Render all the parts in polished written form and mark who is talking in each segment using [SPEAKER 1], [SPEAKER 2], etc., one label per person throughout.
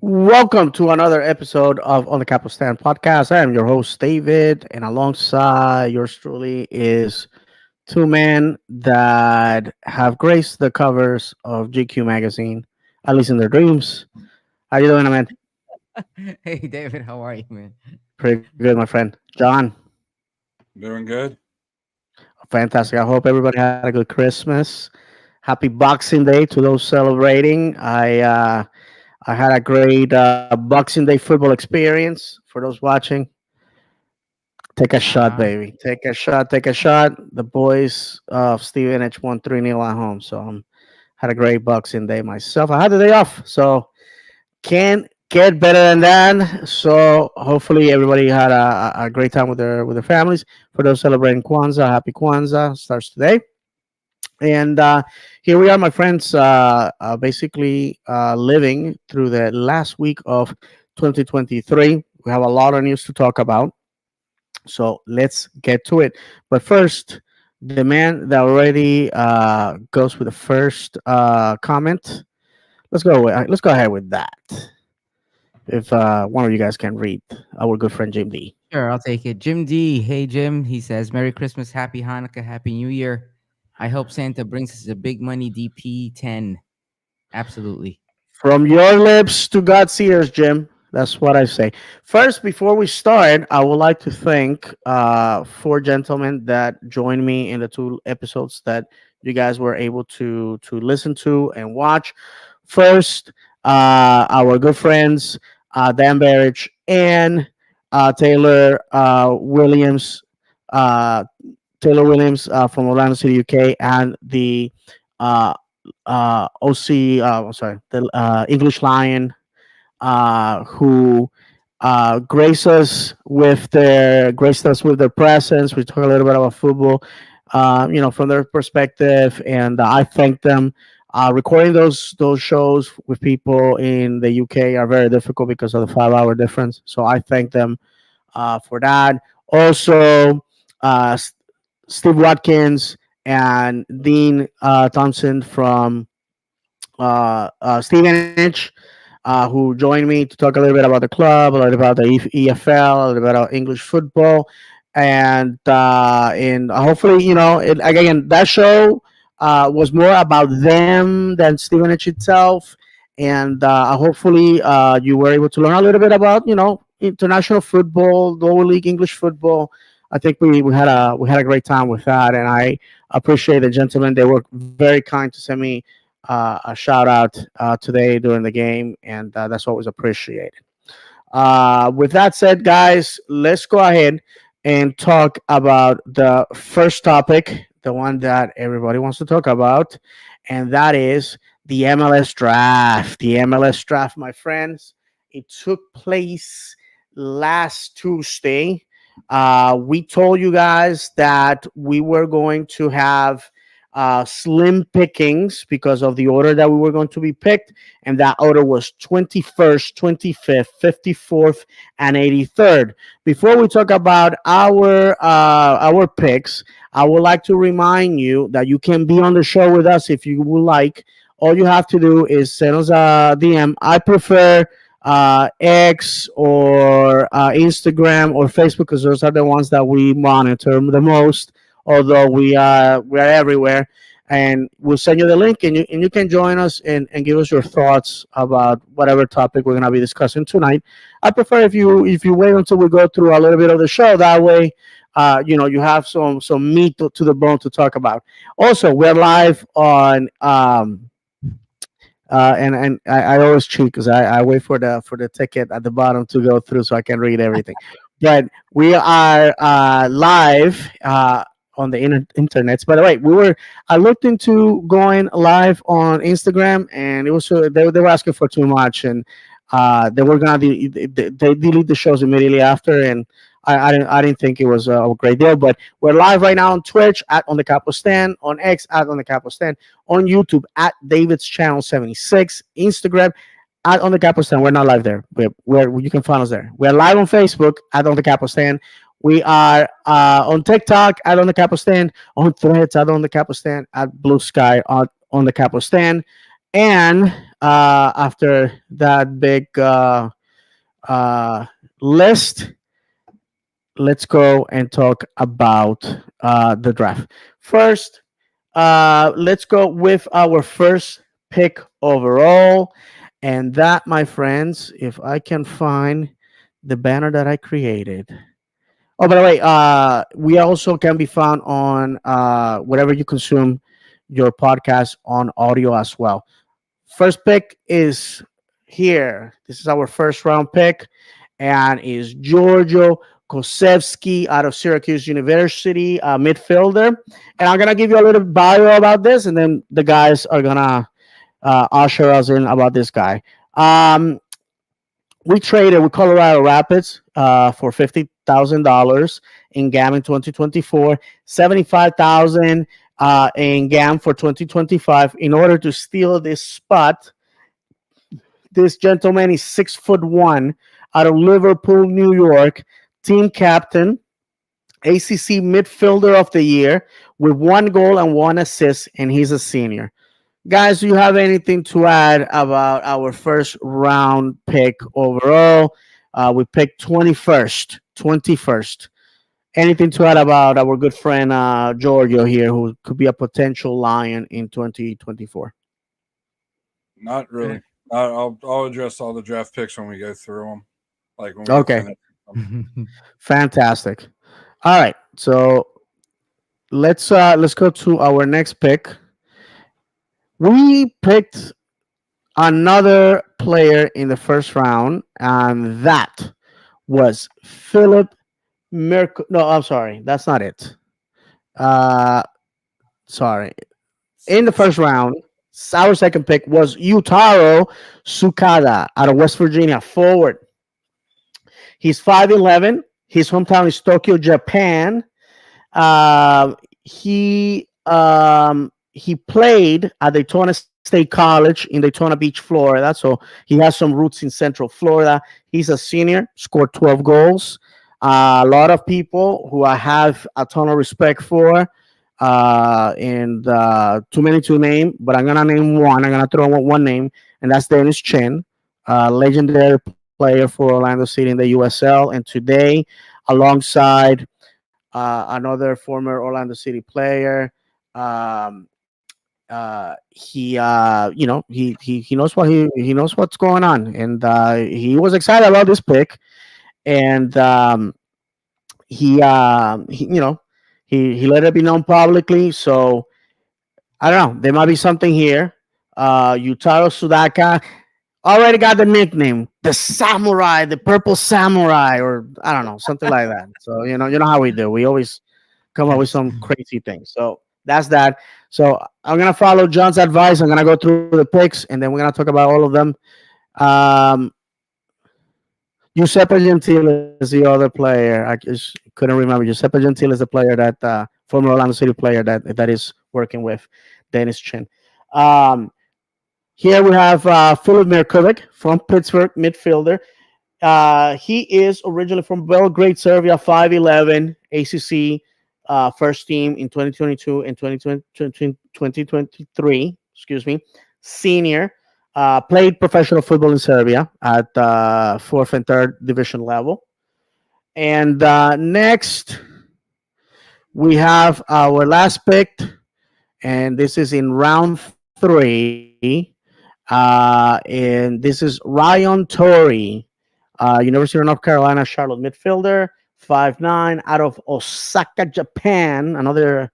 [SPEAKER 1] Welcome to another episode of On the Capo Stand podcast. I am your host, David, and alongside yours truly is two men that have graced the covers of GQ magazine, at least in their dreams. How you doing, man?
[SPEAKER 2] Hey David, how are you, man?
[SPEAKER 1] Pretty good, my friend. John,
[SPEAKER 3] Doing good.
[SPEAKER 1] fantastic. I hope everybody had a good Christmas. Happy Boxing Day to those celebrating. I had a great Boxing Day football experience. For those watching, take a shot,
[SPEAKER 2] Uh,
[SPEAKER 1] baby. Take a shot. Take a shot. The boys of Stevenage won 3-0 at home. So had a great Boxing Day myself. I had the day off. So can't get better than that. So hopefully everybody had a great time with their families. For those celebrating Kwanzaa, happy Kwanzaa starts today. And here we are, my friends, basically living through the last week of 2023. We have a lot of news to talk about. So let's get to it. But first, the man that already goes with the first comment. Let's go ahead with that. If one of you guys can read, our good friend Jim D.
[SPEAKER 2] sure, I'll take it. Jim D. Hey Jim, he says, Merry Christmas, Happy Hanukkah, Happy New Year. I hope Santa brings us a big money DP10. Absolutely.
[SPEAKER 1] From your lips to God's ears, Jim. That's what I say. First, before we start, I would like to thank four gentlemen that joined me in the two episodes that you guys were able to listen to and watch. First, our good friends Dan Barrich and Taylor Williams. Uh, Taylor Williams from Orlando City, UK, and the uh, OC, sorry, the English Lion, who graced us with their presence. We talk a little bit about football, from their perspective, and I thank them. Recording those shows with people in the UK are very difficult because of the 5 hour difference. So I thank them for that. Also, uh, S- Steve Watkins and Dean Thompson from Stevenage, who joined me to talk a little bit about the club, a little bit about the EFL, a little bit about English football, and hopefully, again, that show was more about them than Stevenage itself, and hopefully you were able to learn a little bit about international football, lower league English football. I think we had a great time with that, and I appreciate the gentlemen. They were very kind to send me a shout out today during the game, and that's always appreciated. With that said, guys, let's go ahead and talk about the first topic, the one that everybody wants to talk about, and that is the MLS draft. The MLS draft, my friends, it took place last Tuesday. We told you guys that we were going to have slim pickings because of the order that we were going to be picked, and that order was 21st, 25th, 54th, and 83rd. Before we talk about our picks, I would like to remind you that you can be on the show with us if you would like. All you have to do is send us a DM. I prefer X or Instagram or Facebook because those are the ones that we monitor the most. Although we are everywhere, and we'll send you the link, and you can join us and give us your thoughts about whatever topic we're gonna be discussing tonight. I prefer if you wait until we go through a little bit of the show. That way, you have some meat to the bone to talk about. Also, we're live on and I always cheat because I wait for the ticket at the bottom to go through so I can read everything. But we are live on the internets. By the way, I looked into going live on Instagram, and it was they were asking for too much, and they were gonna they delete the shows immediately after, and I didn't think it was a great deal. But we're live right now on Twitch at On the Capo Stand, on X at On the Capo Stand, on YouTube at David's Channel 76, Instagram at On the Capo Stand. We're not live there. We're you can find us there. We're live on Facebook at On the Capo Stand. We are on TikTok at On the Capo Stand, on Threads at On the Capo Stand, at Blue Sky on the Capo Stand. And after that big uh, list, let's go and talk about the draft. First, let's go with our first pick overall. And that, my friends, if I can find the banner that I created. Oh, by the way, we also can be found on wherever you consume your podcast on audio as well. First pick is here. This is our first round pick, and is Giorgio Kosevsky out of Syracuse University, midfielder. And I'm gonna give you a little bio about this, and then the guys are gonna usher us in about this guy. We traded with Colorado Rapids for $50,000 in GAM in 2024, 75,000 in GAM for 2025 in order to steal this spot. This gentleman is 6'1" out of Liverpool, New York, team captain, ACC midfielder of the year with 1 goal and 1 assist, and he's a senior. Guys, do you have anything to add about our first round pick overall? We picked 21st. 21st. Anything to add about our good friend Giorgio here, who could be a potential Lion in 2024?
[SPEAKER 3] Not really. I'll address all the draft picks when we go through them, like when we get
[SPEAKER 1] Okay,
[SPEAKER 3] finished.
[SPEAKER 1] fantastic. All right, so let's go to our next pick. We picked another player in the first round, and that was Philip Merc. No, I'm sorry, that's not it. Uh, sorry. In the first round, our second pick was Yutaro Sukada out of West Virginia, forward. He's 5'11". His hometown is Tokyo, Japan. He played at Daytona State College in Daytona Beach, Florida. So he has some roots in Central Florida. He's a senior, scored 12 goals. A lot of people who I have a ton of respect for, and too many to name, but I'm gonna name one. I'm gonna throw one name, and that's Dennis Chen, legendary player for Orlando City in the USL, and today, alongside another former Orlando City player. Um, he knows he knows what's going on, and he was excited about this pick, and he he let it be known publicly. So I don't know, there might be something here. Yutaro Sudaka already got the nickname, the Samurai, the Purple Samurai, or I don't know, something like that. So you know how we do. We always come up with
[SPEAKER 2] Yes.
[SPEAKER 1] some crazy things. So that's that. So I'm gonna follow John's advice. I'm gonna go through the picks, and then we're gonna talk about all of them. Um, Giuseppe Gentile is the other player. I just couldn't remember. Giuseppe Gentile is the player that former Orlando City player that is working with Dennis Chin. Um, Here we have Filip Mirkovic from Pittsburgh, midfielder. He is originally from Belgrade, Serbia, 5'11", ACC first team in 2022 and 2023, excuse me, senior. Played professional football in Serbia at fourth and third division level. And next, we have our last pick, and this is in round three. And this is Ryan Torrey, University of North Carolina, Charlotte midfielder, 5'9", out of Osaka, Japan. Another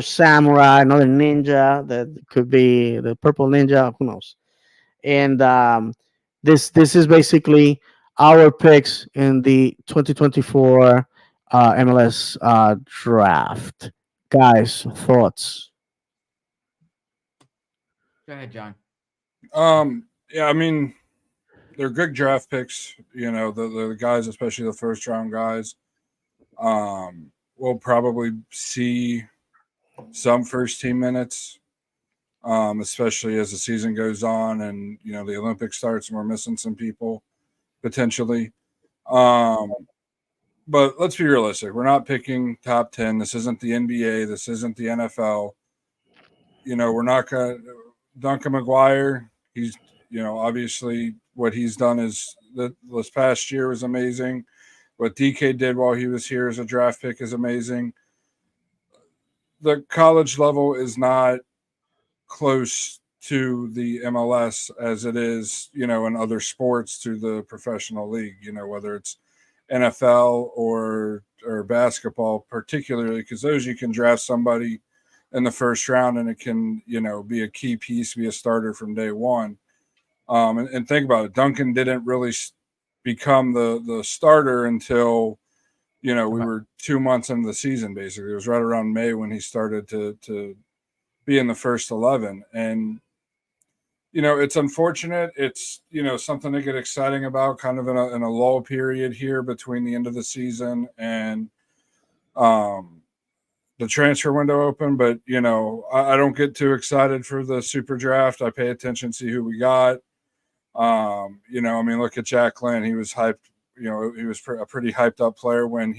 [SPEAKER 1] samurai, another ninja that could be the purple ninja. Who knows? And this is basically our picks in the 2024 MLS draft. Guys, thoughts?
[SPEAKER 2] Go ahead, John.
[SPEAKER 3] Yeah, I mean, they're good draft picks. You know, the guys, especially the first round guys. We'll probably see some first team minutes, especially as the season goes on and the Olympics starts and we're missing some people potentially. Um, but let's be realistic. We're not picking top 10. This isn't the NBA. This isn't the NFL. We're not going to. Duncan McGuire, he's obviously what he's done is this past year was amazing. What DK did while he was here as a draft pick is amazing. The college level is not close to the MLS as it is, in other sports to the professional league, whether it's NFL or basketball, particularly because those you can draft somebody in the first round and it can, be a key piece, be a starter from day one. And think about it, Duncan didn't really become the starter until we were 2 months into the season. Basically, it was right around May when he started to be in the first 11, and it's unfortunate. It's something to get exciting about, kind of in a lull period here between the end of the season and the transfer window open. But I don't get too excited for the super draft. I pay attention, see who we got. I mean, look at Jack Lynn. He was hyped. He was a pretty hyped up player when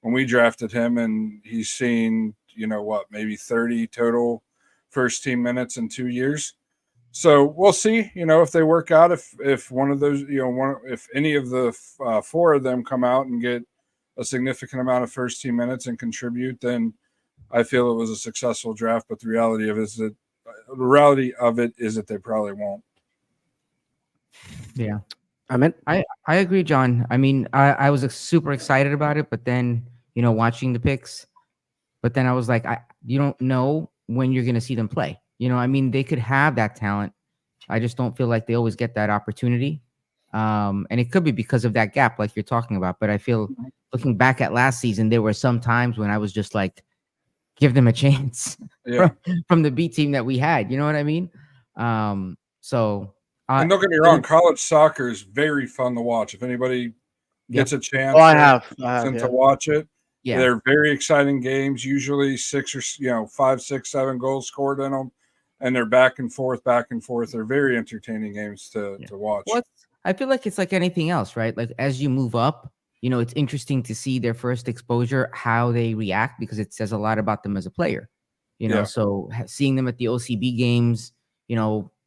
[SPEAKER 3] we drafted him, and he's seen maybe 30 total first team minutes in 2 years. So we'll see, if they work out. If one of those, if any of the four of them come out and get a significant amount of first team minutes and contribute, then I feel it was a successful draft. But the reality of it is that they probably won't.
[SPEAKER 2] Yeah.
[SPEAKER 1] I
[SPEAKER 2] I agree, John. I mean, I was super excited about it, but then, watching the picks, but then I was like, you don't know when you're going to see them play. I mean, they could have that talent. I just don't feel like they always get that opportunity. And it could be because of that gap, like you're talking about. But I feel looking back at last season, there were some times when I was just like, give them a chance from the B team that we had. You know what I mean? So.
[SPEAKER 3] And don't get me wrong, college soccer is very fun to watch. If anybody gets a chance to watch it, they're very exciting games. Usually 5, 6, 7 goals scored in them, and they're back and forth. They're very entertaining games to watch.
[SPEAKER 2] I feel like it's like anything else, right? Like as you move up, it's interesting to see their first exposure, how they react, because it says a lot about them as a player. So seeing them at the OCB games,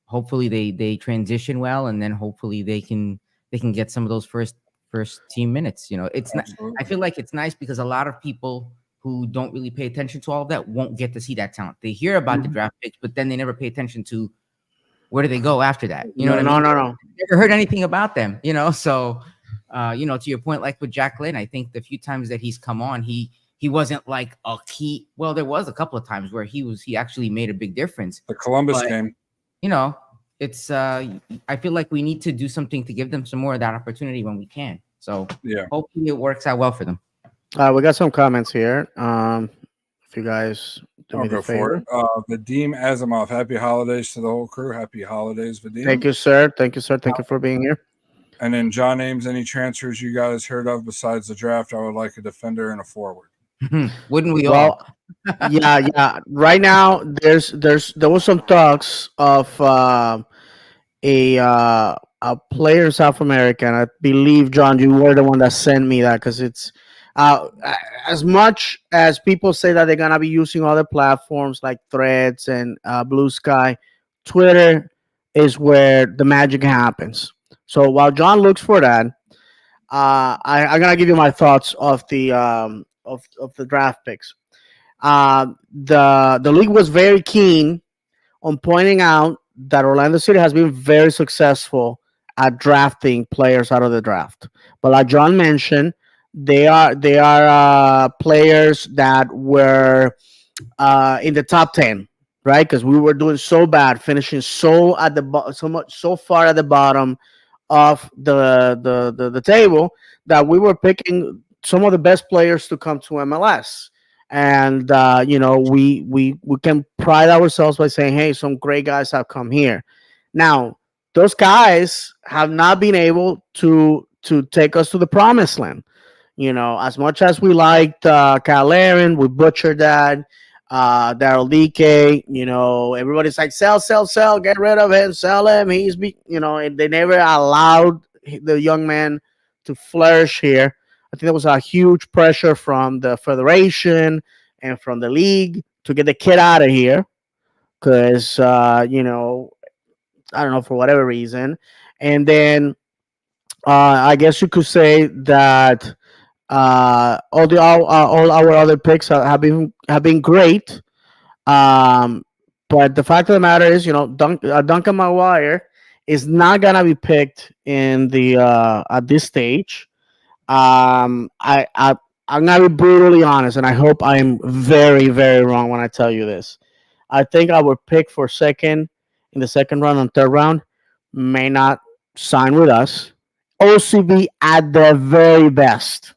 [SPEAKER 2] hopefully they transition well, and then hopefully they can get some of those first team minutes. It's not, I feel like it's nice because a lot of people who don't really pay attention to all of that won't get to see that talent. They hear about the draft picks, but then they never pay attention to where do they go after that. You know what I mean?
[SPEAKER 1] No.
[SPEAKER 2] Never heard anything about them. So to your point, like with Jack Lynn, I think the few times that he's come on, he wasn't like a key. Well, there was a couple of times where he actually made a big difference.
[SPEAKER 3] The Columbus game.
[SPEAKER 2] It's I feel like we need to do something to give them some more of that opportunity when we can. So hopefully it works out well for them.
[SPEAKER 1] We got some comments here. If you guys do me the favor.
[SPEAKER 3] Vadim Asimov, happy holidays to the whole crew. Happy holidays, Vadim.
[SPEAKER 1] Thank you, sir. Thank you for being here.
[SPEAKER 3] And then John Ames, any transfers you guys heard of besides the draft? I would like a defender and a forward.
[SPEAKER 2] Wouldn't we all?
[SPEAKER 1] Yeah. Right now, there was some talks of a player in South America, and I believe, John, you were the one that sent me that, because it's as much as people say that they're gonna be using other platforms like Threads and Blue Sky, Twitter is where the magic happens. So while John looks for that, I'm gonna give you my thoughts of the of the draft picks. The league was very keen on pointing out that Orlando City has been very successful at drafting players out of the draft. But like John mentioned, they are players that were in the top 10, right? Because we were doing so bad, finishing so at the so far at the bottom of the table, that we were picking some of the best players to come to MLS. And we can pride ourselves by saying, hey, some great guys have come here. Now, those guys have not been able to take us to the promised land. As much as we liked Kyle Aaron, we butchered that. Daryl DK, everybody's like, sell, get rid of him, sell him. And they never allowed the young man to flourish here. I think there was a huge pressure from the federation and from the league to get the kid out of here, because I don't know, for whatever reason. And then I guess you could say that all our other picks have been great. Um, but the fact of the matter is, Duncan Maguire is not gonna be picked in the at this stage. I'm gonna be brutally honest, and I hope I'm very, very wrong when I tell you this. I think our pick for second in the second round and third round may not sign with us. OCB at the very best.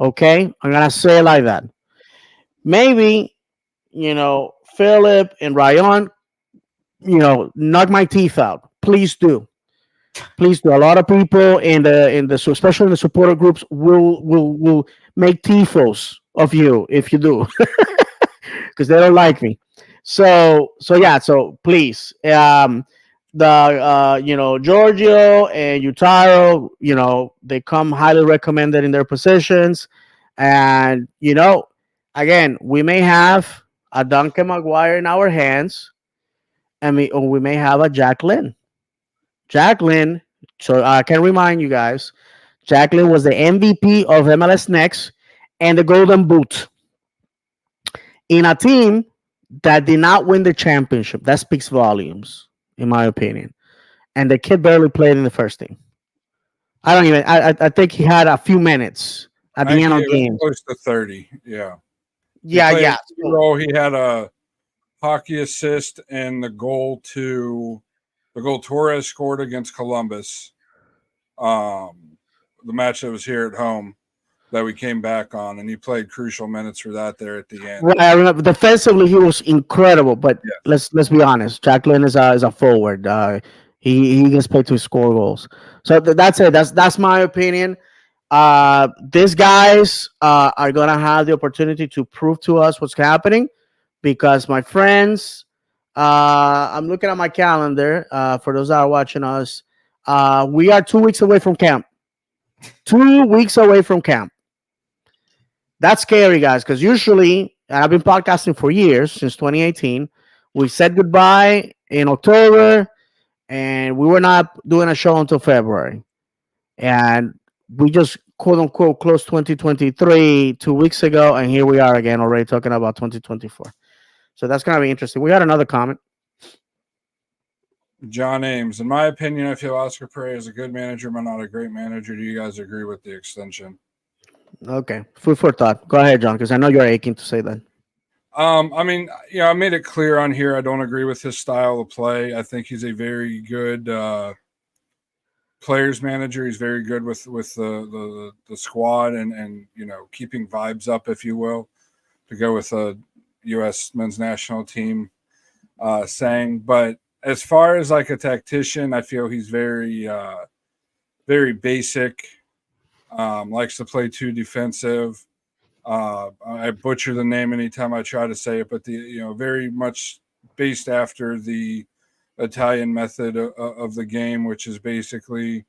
[SPEAKER 1] Okay, I'm gonna say it like that. Maybe Philip and Ryan, knock my teeth out. Please do. Please do. A lot of people especially in the supporter groups will make tifos of you if you do, because they don't like me. So yeah. So please, the Giorgio and Utaro, they come highly recommended in their positions, and again, we may have a Duncan Maguire in our hands, or we may have a Jack Lynn. Jacqueline, so I can remind you guys, Jacqueline was the MVP of MLS Next and the Golden Boot in a team that did not win the championship. That speaks volumes, in my opinion. And the kid barely played in the first team. I don't even. I think he had a few minutes at
[SPEAKER 3] I
[SPEAKER 1] the
[SPEAKER 3] think
[SPEAKER 1] end
[SPEAKER 3] he
[SPEAKER 1] of
[SPEAKER 3] was
[SPEAKER 1] games.
[SPEAKER 3] close to 30. Yeah. He
[SPEAKER 1] Yeah,
[SPEAKER 3] played a
[SPEAKER 1] yeah.
[SPEAKER 3] key role. He had a hockey assist and the goal Torres scored against Columbus. The match that was here at home that we came back on, and he played crucial minutes for that there at the end.
[SPEAKER 1] Right, I remember defensively he was incredible, but
[SPEAKER 3] Yes.
[SPEAKER 1] let's be honest. Jacqueline is a forward. He gets paid to score goals. So that's it. That's my opinion. These guys are gonna have the opportunity to prove to us what's happening, because my friends, I'm looking at my calendar. For those that are watching us, we are 2 weeks away from camp. 2 weeks away from camp. That's scary, guys, because usually, and I've been podcasting for years, since 2018. We said goodbye in October, and we were not doing a show until February. And we just quote unquote closed 2023 2 weeks ago, and here we are again already talking about 2024. So that's gonna be interesting. We got another comment.
[SPEAKER 3] John Ames, in my opinion, I feel Oscar Pereira is a good manager, but not a great manager. Do you guys agree with the extension?
[SPEAKER 1] Okay, food for thought. Go ahead, John, because I know you're aching to say that.
[SPEAKER 3] I mean, I made it clear on here I don't agree with his style of play. I think he's a very good players manager. He's very good with the squad and keeping vibes up, if you will, to go with a U.S. men's national team saying. But as far as like a tactician, I feel he's very very basic. Likes to play too defensive. I butcher the name anytime I try to say it, but very much based after the Italian method of the game, which is basically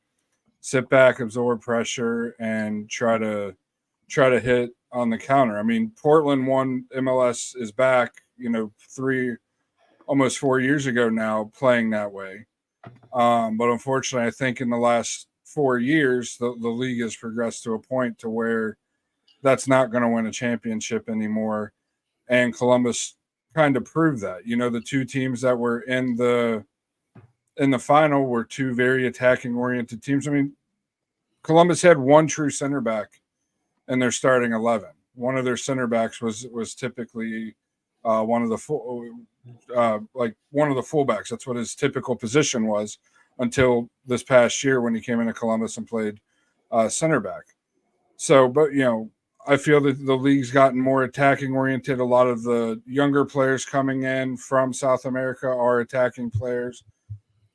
[SPEAKER 3] sit back, absorb pressure, and try to hit on the counter. I mean, Portland won MLS is back, almost 4 years ago now, playing that way. But unfortunately, I think in the last 4 years, the league has progressed to a point to where that's not going to win a championship anymore. And Columbus kind of proved that. The two teams that were in the final were two very attacking oriented teams. I mean, Columbus had one true center back in their starting 11. One of their center backs was typically one of the fullbacks. That's what his typical position was until this past year when he came into Columbus and played center back. So, but I feel that the league's gotten more attacking oriented. A lot of the younger players coming in from South America are attacking players.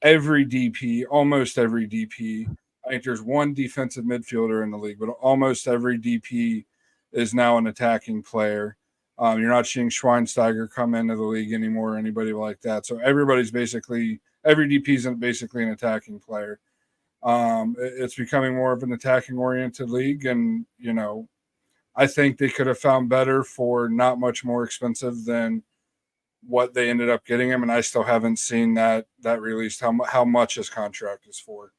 [SPEAKER 3] Almost every DP, I think there's one defensive midfielder in the league, but almost every DP is now an attacking player. You're not seeing Schweinsteiger come into the league anymore or anybody like that. So every DP is basically an attacking player. It's becoming more of an attacking oriented league. And, I think they could have found better for not much more expensive than what they ended up getting him, and I still haven't seen that released. How much his contract is for?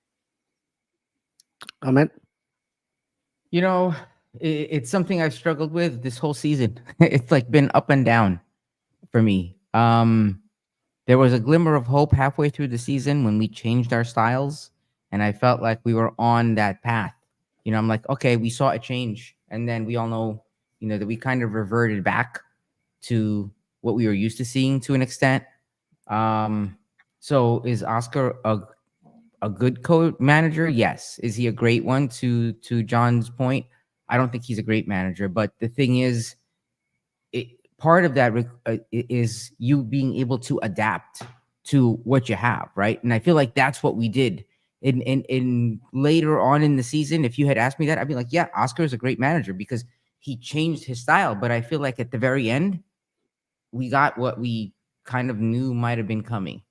[SPEAKER 1] Amen.
[SPEAKER 2] You know, it's something I've struggled with this whole season. It's like been up and down for me. There was a glimmer of hope halfway through the season when we changed our styles, and I felt like we were on that path. I'm like, okay, we saw a change, and then we all know, that we kind of reverted back to what we were used to seeing to an extent. So is Oscar a good manager? Yes. Is he a great one? To John's point, I don't think he's a great manager. But the thing is, part of that is you being able to adapt to what you have, right? And I feel like that's what we did. In later on in the season, if you had asked me that, I'd be like, yeah, Oscar is a great manager because he changed his style. But I feel like at the very end, we got what we kind of knew might have been coming.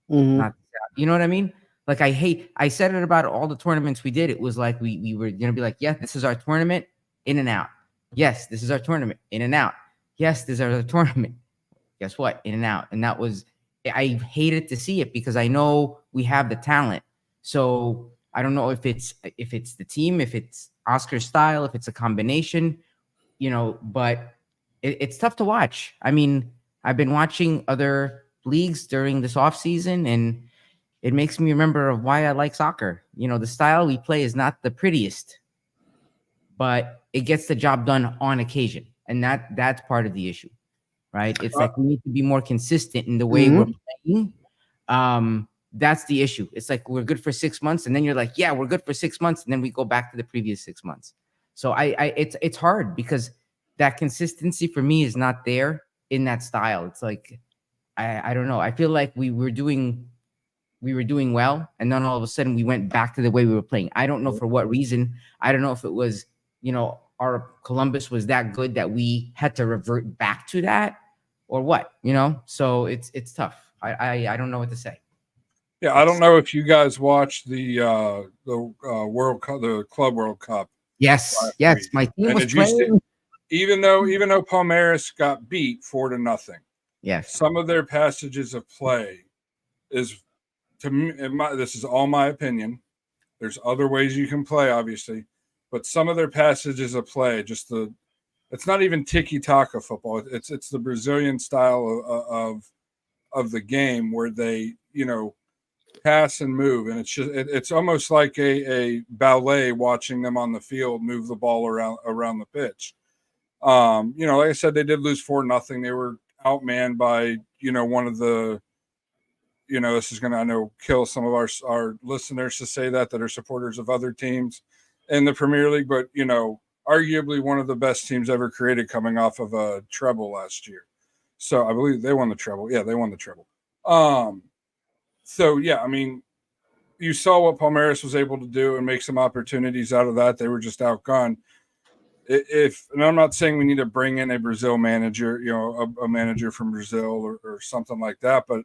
[SPEAKER 2] Not, you know what I mean? Like I said it about all the tournaments we did. It was like we were gonna be like, yeah, this is our tournament, in and out. Yes, this is our tournament, in and out. Yes, this is our tournament. Guess what? In and out. And that was, I hated to see it because I know we have the talent. So I don't know if it's the team, if it's Oscar's style, if it's a combination, but it's tough to watch. I mean, I've been watching other leagues during this off season, and it makes me remember of why I like soccer. The style we play is not the prettiest, but it gets the job done on occasion. And that's part of the issue, right? It's like we need to be more consistent in the way we're playing. That's the issue. It's like we're good for 6 months, and then you're like, yeah, we're good for 6 months, and then we go back to the previous 6 months. So it's hard because that consistency for me is not there in that style. It's like I don't know. I feel like we were doing well, and then all of a sudden we went back to the way we were playing. I don't know for what reason. I don't know if it was, our Columbus was that good that we had to revert back to that, or what, So it's tough. I don't know what to say.
[SPEAKER 3] Yeah, I don't know if you guys watched the World Cup, the Club World Cup.
[SPEAKER 2] Yes,
[SPEAKER 3] week.
[SPEAKER 2] My team was
[SPEAKER 3] did
[SPEAKER 2] playing.
[SPEAKER 3] You see, even though Palmeiras got beat 4-0,
[SPEAKER 2] yes,
[SPEAKER 3] some of their passages of play is, to me, this is all my opinion. There's other ways you can play, obviously, but some of their passages of play, it's not even tiki-taka football. It's the Brazilian style of the game where they, pass and move, and it's almost like a ballet watching them on the field move the ball around the pitch. Like I said, they did lose 4-0. They were outmanned by one of the, this is going to, I know, kill some of our listeners to say that are supporters of other teams in the Premier League, but arguably one of the best teams ever created, coming off of a treble last year. So I believe they won the treble. Yeah, they won the treble. So, yeah, I mean, you saw what Palmeiras was able to do and make some opportunities out of that. They were just outgunned. And I'm not saying we need to bring in a Brazil manager, a manager from Brazil or something like that, but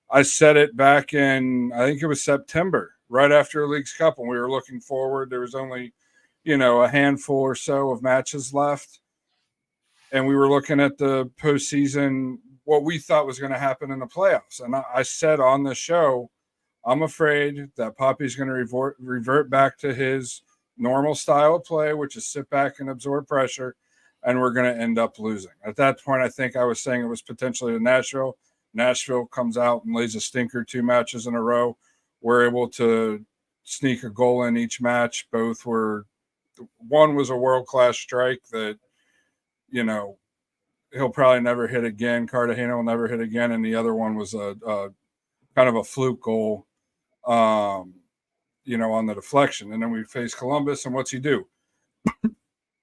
[SPEAKER 3] I said it back in, I think it was September, right after Leagues Cup, when we were looking forward. There was only, a handful or so of matches left, and we were looking at the postseason, what we thought was going to happen in the playoffs. And I said on the show, I'm afraid that Poppy's going to revert back to his normal style of play, which is sit back and absorb pressure, and we're going to end up losing. At that point, I think I was saying it was potentially to Nashville. Nashville comes out and lays a stinker 2 matches in a row. We're able to sneak a goal in each match. Both were, one was a world-class strike that, he'll probably never hit again. Cartagena will never hit again. And the other one was a kind of a fluke goal, on the deflection. And then we face Columbus, and what's he do?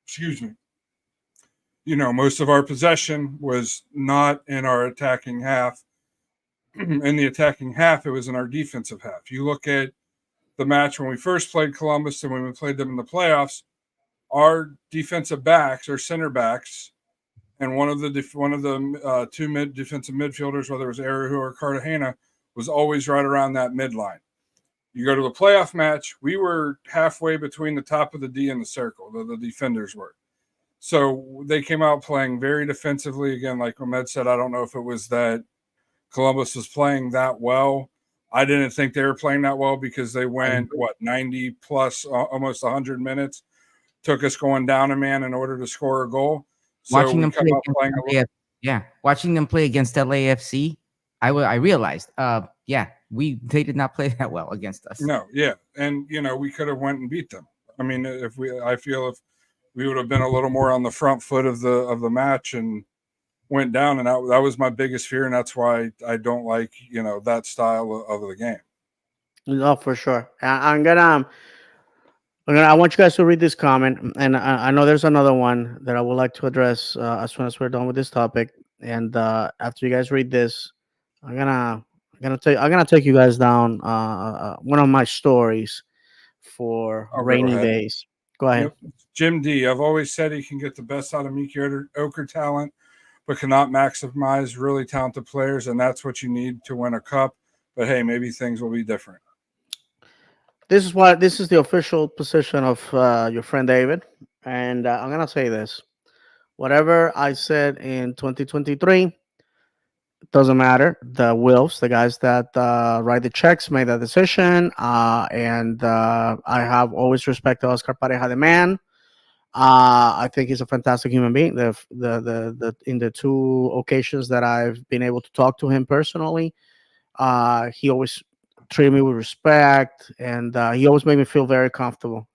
[SPEAKER 3] Excuse me. Most of our possession was not in our attacking half. In the attacking half, it was in our defensive half. You look at the match when we first played Columbus and when we played them in the playoffs, our defensive backs or center backs, and one of the two defensive midfielders, whether it was Arahu or Cartagena, was always right around that midline. You go to the playoff match, we were halfway between the top of the D and the circle, the defenders were. So they came out playing very defensively again. Like Ahmed said, I don't know if it was that Columbus was playing that well. I didn't think they were playing that well because they went 90 plus almost 100 minutes. Took us going down a man in order to score a goal. So
[SPEAKER 2] Watching
[SPEAKER 3] we
[SPEAKER 2] them
[SPEAKER 3] come
[SPEAKER 2] play
[SPEAKER 3] out
[SPEAKER 2] against
[SPEAKER 3] playing a little.
[SPEAKER 2] LAF, yeah, watching them play against LAFC, I realized, yeah, they did not play that well against us.
[SPEAKER 3] No, yeah, and we could have went and beat them. I mean, I feel if we would have been a little more on the front foot of the match and went down, and that was my biggest fear, and that's why I don't like that style of the game.
[SPEAKER 1] No, for sure. I want you guys to read this comment, and I know there's another one that I would like to address as soon as we're done with this topic. And after you guys read this, I'm gonna take you guys down one of my stories for
[SPEAKER 3] I'll go
[SPEAKER 1] rainy
[SPEAKER 3] ahead.
[SPEAKER 1] days. Go ahead.
[SPEAKER 3] Yep. Jim D. I've always said he can get the best out of Miki Oker talent, but cannot maximize really talented players, and that's what you need to win a cup. But hey, maybe things will be different.
[SPEAKER 1] This is the official position of your friend David, and I'm gonna say this: whatever I said in 2023 doesn't matter. The Wilfs, the guys that write the checks, made that decision, and I have always respected Oscar Pareja, the man. I think he's a fantastic human being. The in the two occasions that I've been able to talk to him personally, he always treated me with respect, and he always made me feel very comfortable.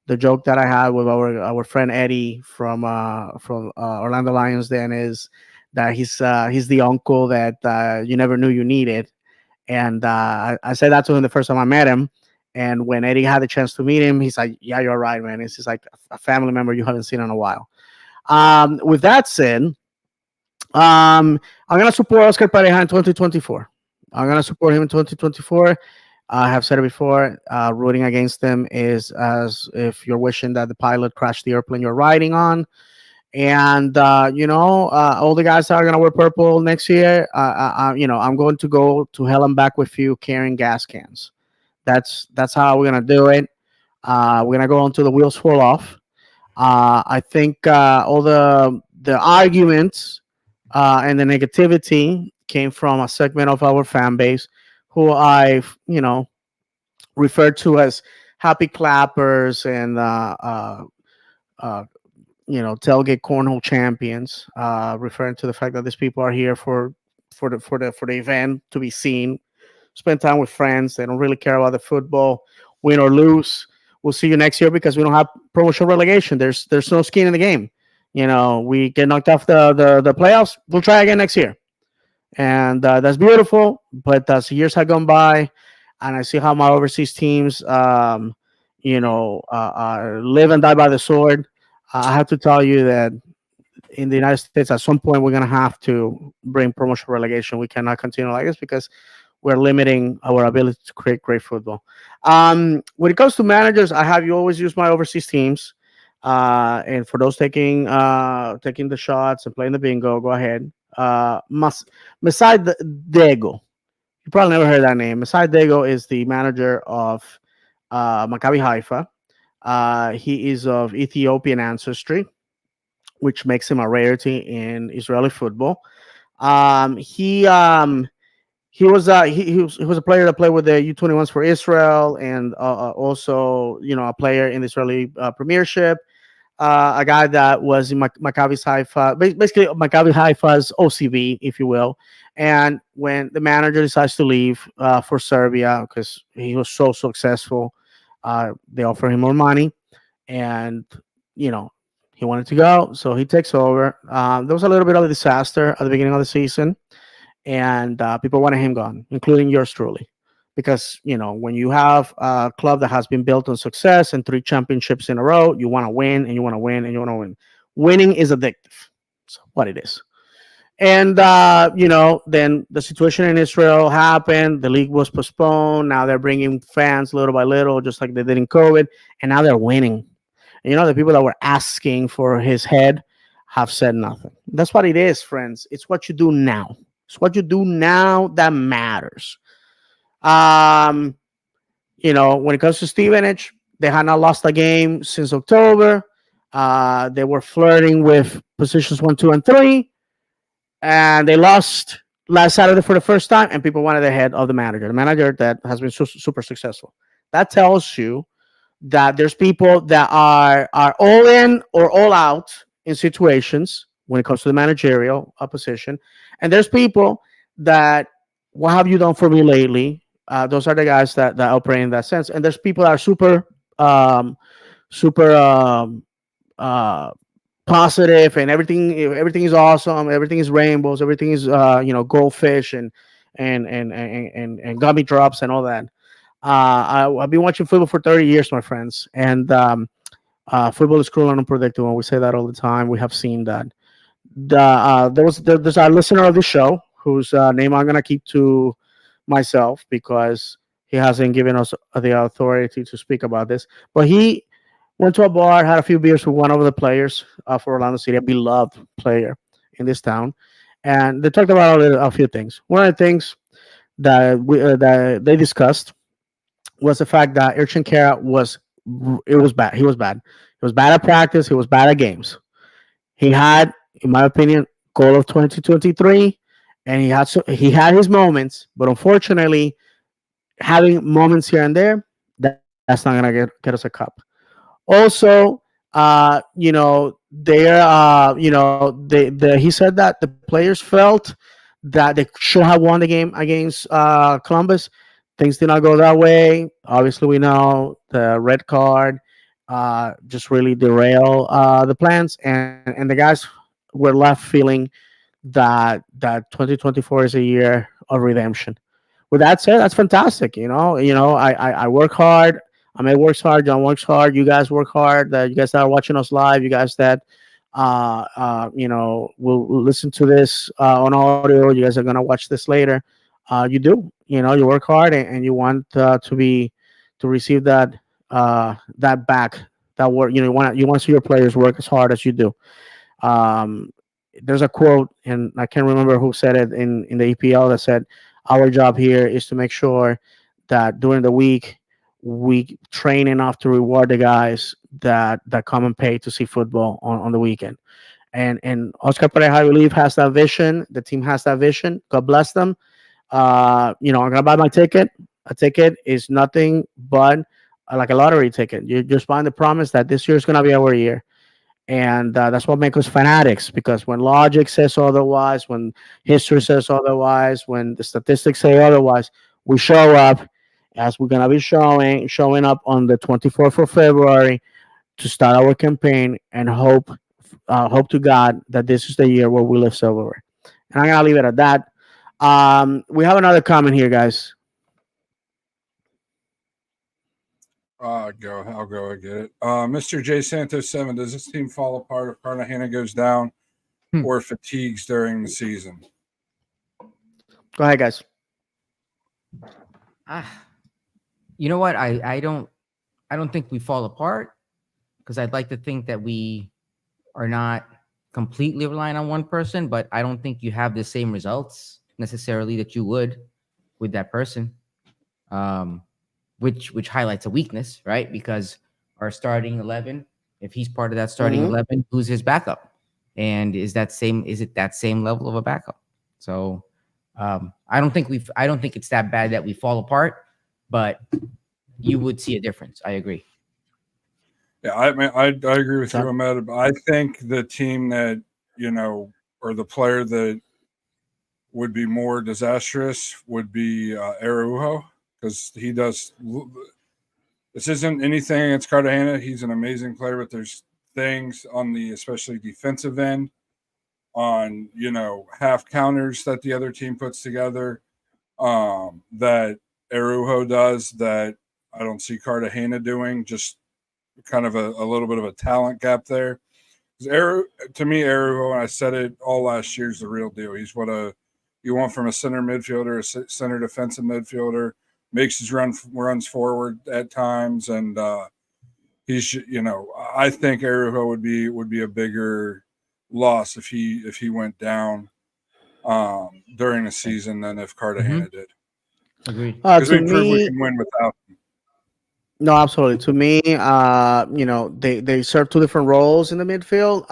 [SPEAKER 1] The joke that I had with our friend Eddie from Orlando Lions then is that he's the uncle that you never knew you needed, and I said that to him the first time I met him. And when Eddie had the chance to meet him, he's like, "Yeah, you're right, man. It's just like a family member you haven't seen in a while." With that said, I'm gonna support Oscar Pareja in 2024. I'm gonna support him in 2024. I have said it before. Rooting against them is as if you're wishing that the pilot crashed the airplane you're riding on. And all the guys that are gonna wear purple next year, I'm going to go to hell and back with you carrying gas cans. That's how we're gonna do it. We're gonna go until the wheels fall off. I think all the arguments and the negativity came from a segment of our fan base who I've referred to as happy clappers and uh, tailgate cornhole champions, referring to the fact that these people are here for the event to be seen, spend time with friends. They don't really care about the football, win or lose. We'll see you next year because we don't have promotion relegation. There's no skin in the game. We get knocked off the playoffs. We'll try again next year, and that's beautiful. But as the years have gone by, and I see how my overseas teams, live and die by the sword, I have to tell you that in the United States, at some point, we're going to have to bring promotion relegation. We cannot continue like this because we're limiting our ability to create great football. When it comes to managers, I have you always use my overseas teams. And for those taking the shots and playing the bingo, go ahead. Masai Dego, you probably never heard that name. Masai Dego is the manager of Maccabi Haifa. He is of Ethiopian ancestry, which makes him a rarity in Israeli football. Um, he um, he was a player that played with the U21s for Israel, and also a player in the Israeli Premiership. A guy that was in Maccabi Haifa, basically Maccabi Haifa's OCB, if you will. And when the manager decides to leave for Serbia because he was so successful, they offer him more money, and you know he wanted to go, so he takes over. There was a little bit of a disaster at the beginning of the season, and people wanted him gone, including yours truly, because when you have a club that has been built on success and three championships in a row, you want to win and you want to win and you want to win. Winning is addictive. It's what it is. And then the situation in Israel happened. The league was postponed. Now they're bringing fans little by little, just like they did in COVID, and now they're winning. And the people that were asking for his head have said nothing. That's what it is, friends. It's what you do now. It's what you do now that matters. Um, when it comes to Stevenage, they had not lost a game since October. They were flirting with positions 1, 2, and 3, and they lost last Saturday for the first time, and people wanted the head of the manager that has been super successful. That tells you that there's people that are all in or all out in situations when it comes to the managerial position, and there's people that, what have you done for me lately? Those are the guys that operate in that sense, and there's people that are super uh, positive, and everything is awesome, everything is rainbows, everything is goldfish and gummy drops and all that. I've been watching football for 30 years, my friends, and football is cruel and unpredictable. We say that all the time. We have seen that. There's a listener of the show whose name I'm gonna keep to myself because he hasn't given us the authority to speak about this. But he went to a bar, had a few beers with one of the players for Orlando City, a beloved player in this town, and they talked about a few things. One of the things that they discussed was the fact that Urchin Kara was bad. He was bad. He was bad at practice. He was bad at games. He had, in my opinion, goal of 2023, and he had his moments, but unfortunately, having moments here and there, that's not gonna get us a cup. Also, he said that the players felt that they should have won the game against Columbus. Things did not go that way. Obviously, we know the red card just really derail the plans, and the guys were left feeling that 2024 is a year of redemption. With that said, that's fantastic. I work hard. Ahmed works hard. John works hard. You guys work hard. You guys that are watching us live. You guys that will listen to this on audio. You guys are gonna watch this later. You do. You work hard, and you want to receive that back. That work. You want to see your players work as hard as you do. Um, there's a quote, and I can't remember who said it in the EPL, that said, "Our job here is to make sure that during the week we train enough to reward the guys that come and pay to see football on the weekend." And Oscar Pereira, I believe, has that vision. The team has that vision. God bless them. I'm gonna buy my ticket. A ticket is nothing but like a lottery ticket. You're just buying the promise that this year is gonna be our year, and that's what makes us fanatics. Because when logic says otherwise, when history says otherwise, when the statistics say otherwise, we show up, as we're gonna be showing up on the 24th of February to start our campaign, and hope to God that this is the year where we live silverware. And I'm gonna leave it at that. We have another comment here, guys.
[SPEAKER 3] I'll go and get it. Mr. J Santos 7, does this team fall apart if Cartagena goes down or fatigues during the season?
[SPEAKER 1] Go ahead, guys.
[SPEAKER 2] You know what? I don't think we fall apart, because I'd like to think that we are not completely relying on one person, but I don't think you have the same results necessarily that you would with that person. Which highlights a weakness, right? Because our starting 11, if he's part of that starting 11, who's his backup? And is it that same level of a backup? So I don't think it's that bad that we fall apart, but you would see a difference. I agree.
[SPEAKER 3] Yeah, I mean, I agree with you, Ahmed. I think the team that, or the player that would be more disastrous would be Araujo, because he does. This isn't anything against Cartagena. He's an amazing player, but there's things on the especially defensive end, on half counters that the other team puts together, that Araujo does that I don't see Cartagena doing. Just kind of a little bit of a talent gap there. To me, Araujo, and I said it all last year, is the real deal. He's what you want from a center midfielder, a center defensive midfielder. Makes his runs forward at times, and he's I think Araujo would be a bigger loss if he went down during the season than if Cartagena did.
[SPEAKER 2] Agreed.
[SPEAKER 3] Because
[SPEAKER 1] To
[SPEAKER 3] we proved we
[SPEAKER 1] me,
[SPEAKER 3] can win without him.
[SPEAKER 1] No, absolutely. To me, they serve two different roles in the midfield.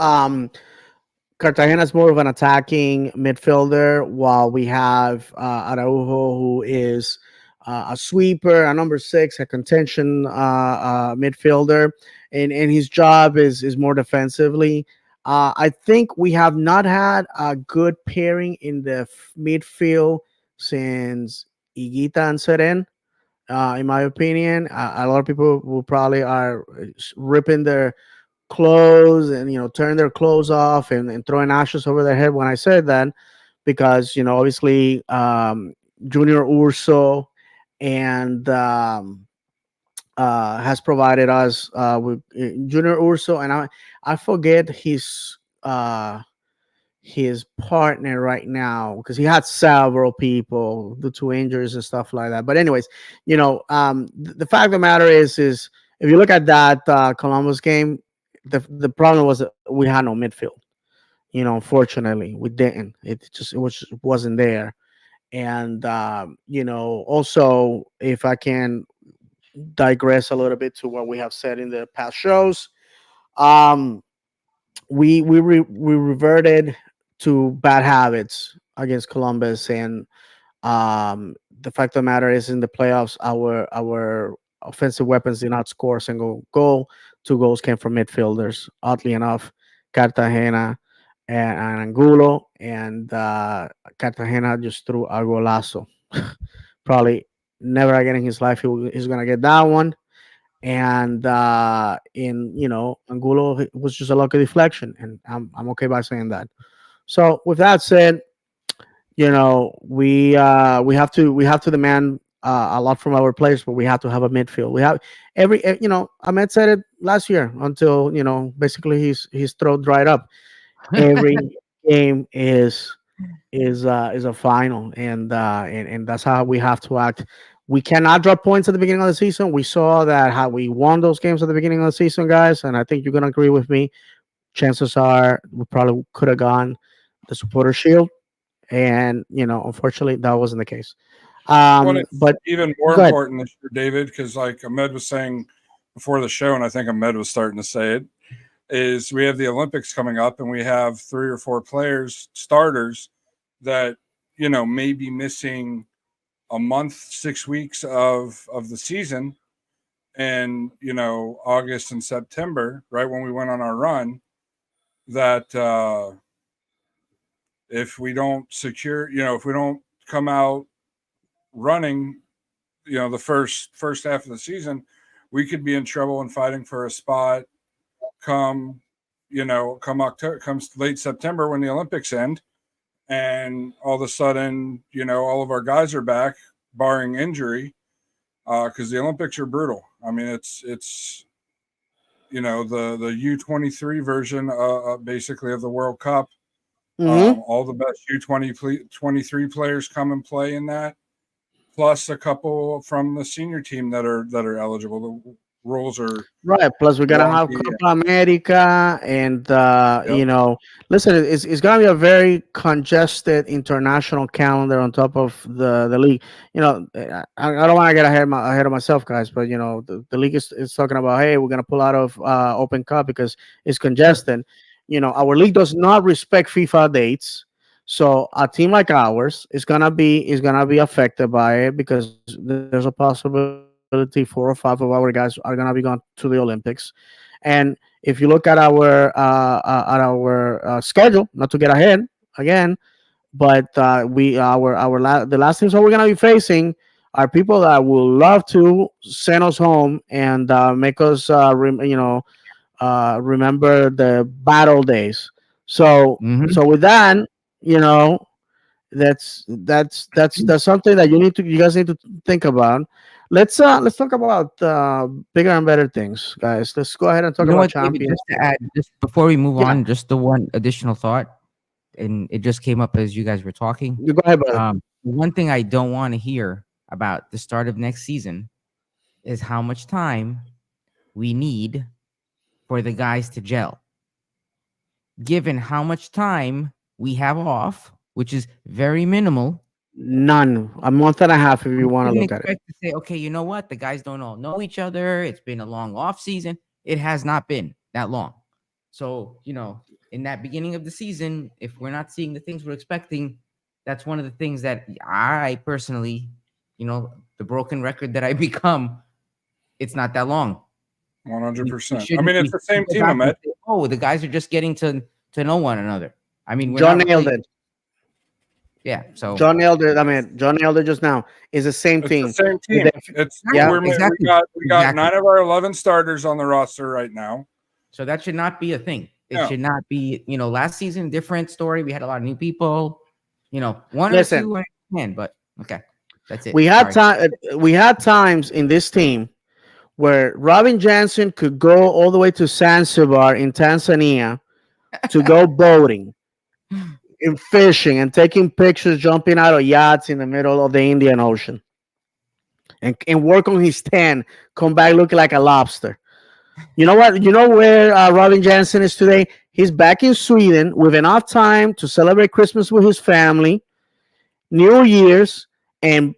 [SPEAKER 1] Cartagena is more of an attacking midfielder, while we have Araujo, who is a sweeper, a number six, a contention midfielder, and his job is more defensively. I think we have not had a good pairing in the midfield since Higuita and Seren. In my opinion, a lot of people will probably are ripping their clothes and turn their clothes off and throwing ashes over their head when I said that, because obviously Junior Urso and has provided us with Junior Urso, and I forget his partner right now, because he had several people due to injuries and stuff like that. But anyways, the fact of the matter is if you look at that Columbus game, the problem was that we had no midfield. Unfortunately, we didn't. It wasn't there. And also, if I can digress a little bit to what we have said in the past shows, um, we reverted to bad habits against Columbus, and the fact of the matter is, in the playoffs, our offensive weapons did not score a single goal. Two goals came from midfielders. Oddly enough, Cartagena and Angulo, and Cartagena just threw a golazo. Probably never again in his life he's gonna get that one. And in Angulo, it was just a lucky deflection, and I'm okay by saying that. So with that said, we have to demand a lot from our players, but we have to have a midfield. We have Ahmed said it last year, until basically his throat dried up. Every game is a final, and that's how we have to act. We cannot drop points at the beginning of the season. We saw that how we won those games at the beginning of the season, guys, and I think you're gonna agree with me. Chances are we probably could have gone the supporter shield, and unfortunately that wasn't the case.
[SPEAKER 3] Well, it's
[SPEAKER 1] But
[SPEAKER 3] even more
[SPEAKER 1] go ahead.
[SPEAKER 3] important this year, David, because like Ahmed was saying before the show, and I think Ahmed was starting to say it, is we have the Olympics coming up, and we have three or four players, starters, that may be missing a month, 6 weeks of the season, and August and September, right when we went on our run. That if we don't secure, if we don't come out running, the first half of the season, we could be in trouble and fighting for a spot come come October, comes late September when the Olympics end, and all of a sudden, all of our guys are back, barring injury, because the Olympics are brutal. I mean, it's the U23 version, basically, of the World Cup.
[SPEAKER 1] Hmm.
[SPEAKER 3] All the best U23 players come and play in that, plus a couple from the senior team that are eligible. The rules are
[SPEAKER 1] Right. Plus, we're gonna have
[SPEAKER 3] wonky.
[SPEAKER 1] Copa America, and
[SPEAKER 3] Yep.
[SPEAKER 1] listen, it's gonna be a very congested international calendar on top of the league. I don't want to get ahead of myself, guys, but the league is talking about, hey, we're gonna pull out of Open Cup because it's congested. Our league does not respect FIFA dates. So a team like ours is gonna be affected by it, because there's a possibility 4 or 5 of our guys are gonna be gone to the Olympics. And if you look at our schedule, not to get ahead again, but the last teams that we're gonna be facing are people that will love to send us home and make us remember the battle days. So
[SPEAKER 2] Hmm.
[SPEAKER 1] so with that, you know that's something that you guys need to think about. Let's talk about bigger and better things, guys. Let's go ahead and talk
[SPEAKER 2] You know
[SPEAKER 1] about
[SPEAKER 2] what, David?
[SPEAKER 1] champions.
[SPEAKER 2] Just to add, just before we move
[SPEAKER 1] Yeah,
[SPEAKER 2] on, just the one additional thought, and it just came up as you guys were talking.
[SPEAKER 1] you go ahead, brother.
[SPEAKER 2] One thing I don't want to hear about the start of next season is how much time we need for the guys to gel. Given how much time we have off, which is very minimal,
[SPEAKER 1] None. A month and a half, if you
[SPEAKER 2] We
[SPEAKER 1] want to
[SPEAKER 2] shouldn't
[SPEAKER 1] look at it.
[SPEAKER 2] expect to say, okay, you know what? The guys don't all know each other. It's been a long off season. It has not been that long. So, in that beginning of the season, if we're not seeing the things we're expecting, that's one of the things that I personally, the broken record that I become, it's not that long. We
[SPEAKER 3] 100%. I
[SPEAKER 2] shouldn't
[SPEAKER 3] mean, it's
[SPEAKER 2] we
[SPEAKER 3] the
[SPEAKER 2] shouldn't
[SPEAKER 3] same
[SPEAKER 2] go
[SPEAKER 3] team,
[SPEAKER 2] back and
[SPEAKER 3] Ahmed.
[SPEAKER 2] say, oh, the guys are just getting to know one another. I mean, we're
[SPEAKER 1] John
[SPEAKER 2] not
[SPEAKER 1] nailed
[SPEAKER 2] really,
[SPEAKER 1] it.
[SPEAKER 2] yeah. So
[SPEAKER 1] John nailed it. I mean, John nailed it just now. It's the same
[SPEAKER 3] It's the
[SPEAKER 1] team.
[SPEAKER 3] same
[SPEAKER 1] If
[SPEAKER 3] team.
[SPEAKER 1] they-
[SPEAKER 3] It's
[SPEAKER 1] Yeah.
[SPEAKER 3] we
[SPEAKER 2] exactly,
[SPEAKER 3] got
[SPEAKER 2] exactly.
[SPEAKER 3] 9 of our 11 starters on the roster right now.
[SPEAKER 2] So that should not be a thing. It
[SPEAKER 3] Yeah.
[SPEAKER 2] should not be, last season, different story. We had a lot of new people, one or
[SPEAKER 1] Listen,
[SPEAKER 2] two, I understand, but okay. That's
[SPEAKER 1] we
[SPEAKER 2] it.
[SPEAKER 1] had
[SPEAKER 2] Sorry.
[SPEAKER 1] time. We had times in this team where Robin Jansen could go all the way to Zanzibar in Tanzania to go boating and fishing and taking pictures, jumping out of yachts in the middle of the Indian Ocean, and work on his tan. Come back looking like a lobster. You know what? You know where Robin Jansen is today? He's back in Sweden with enough time to celebrate Christmas with his family, New Year's, and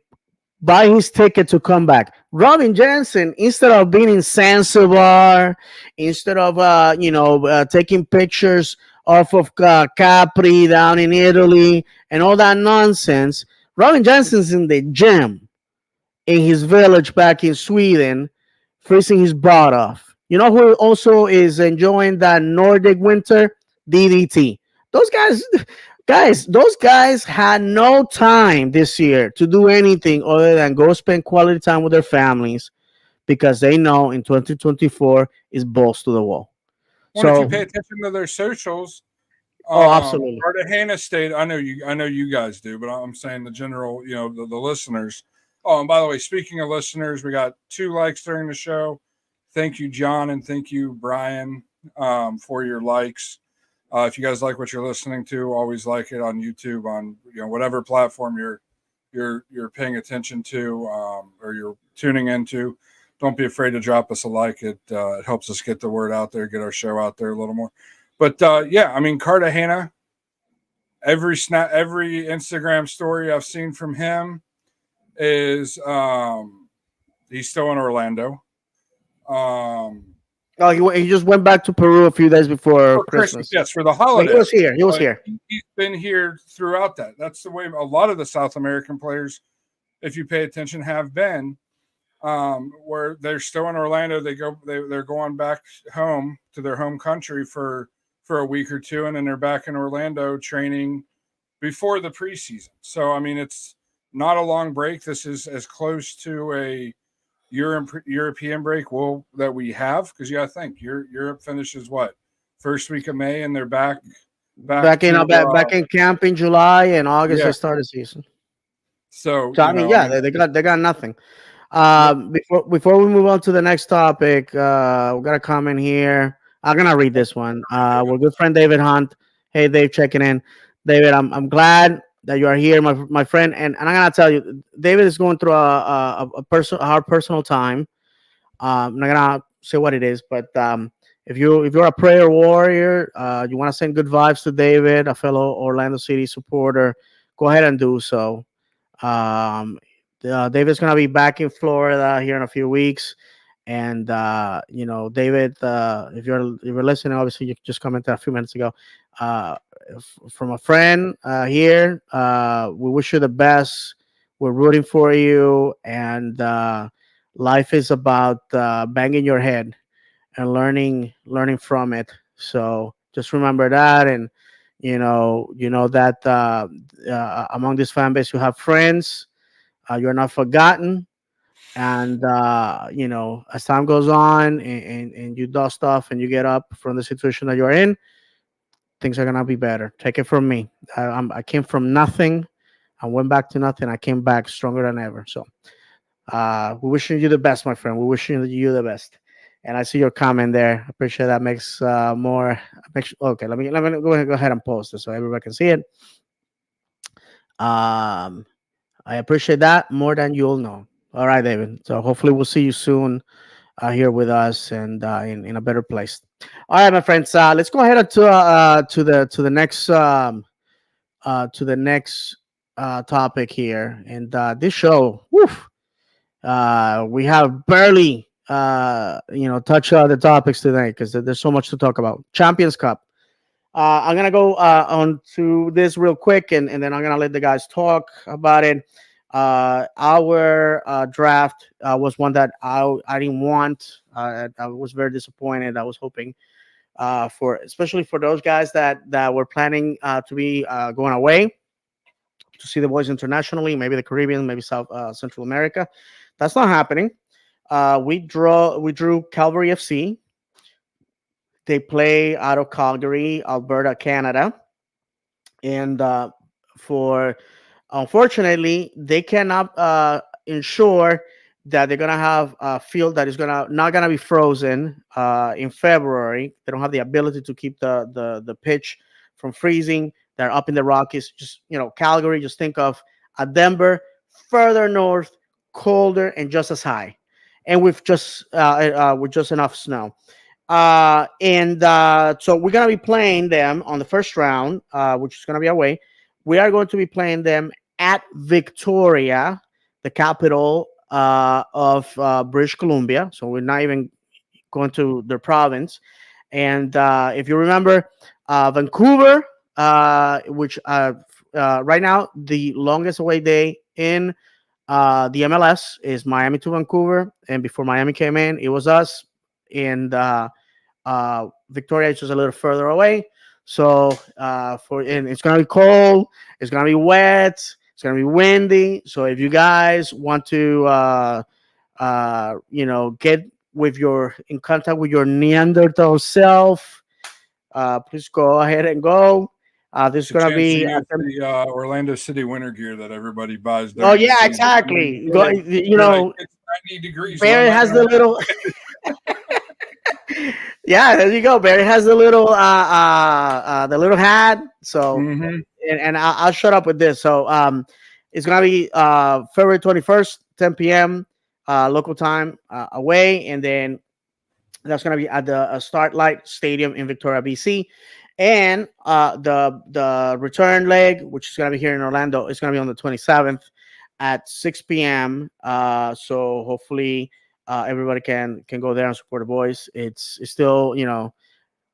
[SPEAKER 1] buy his ticket to come back. Robin Jansen, instead of being in Zanzibar, instead of taking pictures off of Capri down in Italy and all that nonsense, Robin Jansen's in the gym in his village back in Sweden, freezing his butt off. You know who also is enjoying that Nordic winter? DDT. Those those guys had no time this year to do anything other than go spend quality time with their families because they know in 2024 is balls to the wall.
[SPEAKER 3] Well, if you
[SPEAKER 1] So,
[SPEAKER 3] pay attention to their socials,
[SPEAKER 1] oh, absolutely.
[SPEAKER 3] Cartagena State. I know you guys do, but I'm saying the general, the listeners. Oh, and by the way, speaking of listeners, we got 2 likes during the show. Thank you, John, and thank you, Brian, for your likes. If you guys like what you're listening to, always like it on YouTube, on whatever platform you're paying attention to, or you're tuning into. Don't be afraid to drop us a like. It helps us get the word out there, get our show out there a little more. But yeah, I mean, Cartagena, every Instagram story I've seen from him is he's still in Orlando. Um,
[SPEAKER 1] Oh, he just went back to Peru a few days before
[SPEAKER 3] for Christmas,
[SPEAKER 1] Christmas.
[SPEAKER 3] yes, for the
[SPEAKER 1] But he
[SPEAKER 3] holiday.
[SPEAKER 1] was here. He was
[SPEAKER 3] But
[SPEAKER 1] here.
[SPEAKER 3] he's been here throughout that. That's the way a lot of the South American players, if you pay attention, have been. Where they're still in Orlando, they're going back home to their home country for a week or two, and then they're back in Orlando training before the preseason. So I mean, it's not a long break. This is as close to a European break that we have, because you got to think Europe finishes what, first week of May, and they're back to
[SPEAKER 1] Back in camp in July and August
[SPEAKER 3] yeah.
[SPEAKER 1] they start the season.
[SPEAKER 3] So
[SPEAKER 1] So I mean, yeah, they got nothing.
[SPEAKER 3] yep.
[SPEAKER 1] Before we move on to the next topic, we got a comment here. I'm gonna read this one. We're good friend David Hunt. Hey Dave, checking in. David, I'm glad that you are here, my friend. And I'm gonna tell you, David is going through a hard personal time. I'm not gonna say what it is, but if you're a prayer warrior, you want to send good vibes to David, a fellow Orlando City supporter, go ahead and do so. Um, David's gonna be back in Florida here in a few weeks, and David, if you're listening, obviously you just commented a few minutes ago. Uh, from a friend here, we wish you the best. We're rooting for you, and life is about banging your head and learning from it. So just remember that, and that among this fan base you have friends. You're not forgotten, and as time goes on and you dust off and you get up from the situation that you're in, things are gonna be better. Take it from me. I came from nothing. I went back to nothing. I came back stronger than ever. So we're wishing you the best, my friend. We're wishing you the best. And I see your comment there. I appreciate that. Makes more. Okay, let me go ahead and post it so everybody can see it. Um, I appreciate that more than you'll know. All right, David. So hopefully we'll see you soon here with us and in a better place. All right, my friends. Let's go ahead to the next to the next topic here, and this show, woof, we have barely touch other topics today because there's so much to talk about. Champions Cup. I'm gonna go on to this real quick, and then I'm gonna let the guys talk about it. Our draft was one that I didn't want. I was very disappointed. I was hoping for, especially for those guys that were planning to be going away to see the boys internationally, maybe the Caribbean, maybe South Central America. That's not happening. We drew Calvary FC. They play out of Calgary, Alberta, Canada, and for unfortunately they cannot ensure that they're gonna have a field that is gonna not gonna be frozen in February. They don't have the ability to keep the pitch from freezing. They're up in the Rockies. Just Calgary. Just think of a Denver further north, colder and just as high, and with just enough snow. And So we're gonna be playing them on the first round, which is gonna be away. We are going to be playing them at Victoria, the capital of British Columbia. So we're not even going to their province. And if you remember, Vancouver, which right now the longest away day in the MLS is Miami to Vancouver, and before Miami came in, it was us. And Victoria is just a little further away. So and it's gonna be cold. It's gonna be wet. It's gonna be windy. So if you guys want to, get with your in contact with your Neanderthal self, please go ahead and go. This is
[SPEAKER 3] The
[SPEAKER 1] gonna
[SPEAKER 3] chance to
[SPEAKER 1] be.
[SPEAKER 3] use the Orlando City winter gear that everybody buys
[SPEAKER 1] Oh
[SPEAKER 3] during the
[SPEAKER 1] yeah,
[SPEAKER 3] season.
[SPEAKER 1] exactly. Go,
[SPEAKER 3] You're like, it's 90 degrees. What
[SPEAKER 1] Barry
[SPEAKER 3] am I
[SPEAKER 1] has
[SPEAKER 3] gonna
[SPEAKER 1] the little. Yeah, there you go. Barry has the little hat. So,
[SPEAKER 3] Mm-hmm.
[SPEAKER 1] and I'll shut up with this. So, it's gonna be February 21st, 10 p.m. Local time away, and then that's gonna be at the Starlight Stadium in Victoria, BC. And the return leg, which is gonna be here in Orlando, is gonna be on the 27th at 6 p.m. So hopefully everybody can go there and support the boys. It's still,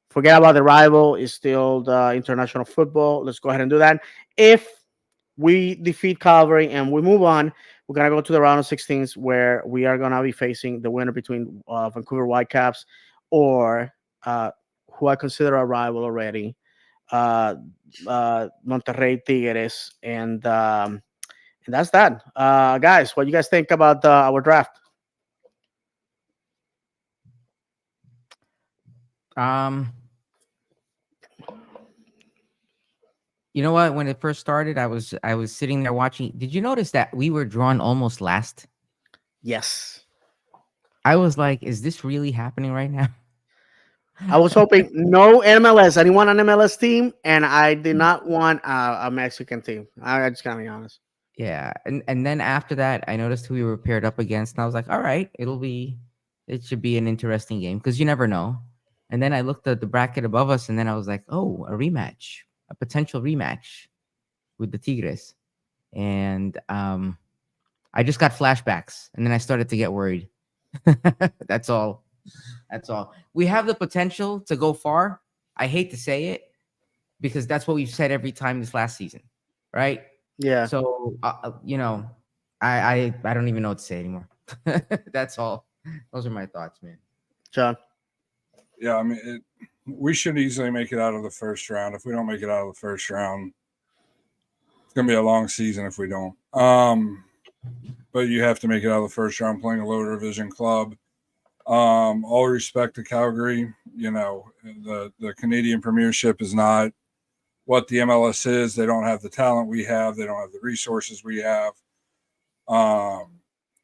[SPEAKER 1] forget about the rival. It's still the international football. Let's go ahead and do that. If we defeat Calvary and we move on, we're gonna go to the round of 16s where we are gonna be facing the winner between Vancouver Whitecaps or who I consider a rival already, uh, Monterrey Tigres, and that's that. Guys, what do you guys think about our draft?
[SPEAKER 2] Um, you know what? When it first started, I was sitting there watching. Did you notice that we were drawn almost last?
[SPEAKER 1] Yes.
[SPEAKER 2] I was like, is this really happening right now?
[SPEAKER 1] I was hoping no MLS. I didn't want an MLS team, and I did not want a Mexican team. I just gotta be honest.
[SPEAKER 2] Yeah, and then after that, I noticed who we were paired up against, and I was like, all right, it should be an interesting game because you never know. And then I looked at the bracket above us, and then I was like, oh, a rematch, a potential rematch with the Tigres, and I just got flashbacks, and then I started to get worried. That's all. That's all. We have the potential to go far. I hate to say it because that's what we've said every time this last season, right?
[SPEAKER 1] Yeah,
[SPEAKER 2] So I don't even know what to say anymore. That's all. Those are my thoughts, man.
[SPEAKER 1] John.
[SPEAKER 3] Yeah, I mean, we should easily make it out of the first round. If we don't make it out of the first round, it's gonna be a long season if we don't. But you have to make it out of the first round playing a lower division club. All respect to Calgary. The Canadian Premiership is not what the MLS is. They don't have the talent we have. They don't have the resources we have. And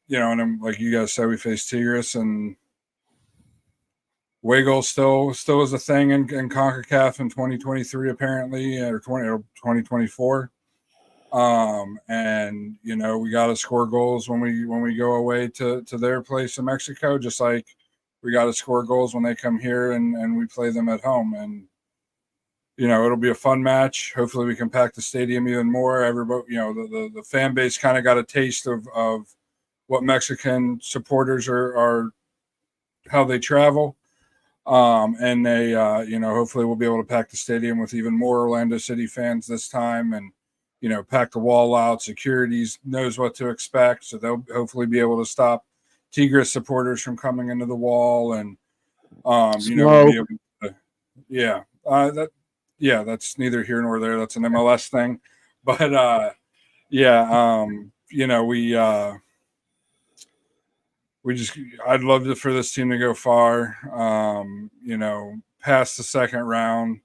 [SPEAKER 3] then, like you guys said, we faced Tigres, and Wiggle still is a thing in CONCACAF in 2023 apparently, or 2024. And we got to score goals when we go away to their place in Mexico, just like we got to score goals when they come here and we play them at home. And It'll be a fun match. Hopefully, we can pack the stadium even more. Everybody, the fan base kind of got a taste of what Mexican supporters are how they travel. And they, hopefully we'll be able to pack the stadium with even more Orlando City fans this time, and pack the wall out. Securities knows what to expect, so they'll hopefully be able to stop Tigres supporters from coming into the wall, and we'll be able to, that's neither here nor there. That's an MLS thing, but we just I'd love for this team to go far, past the second round,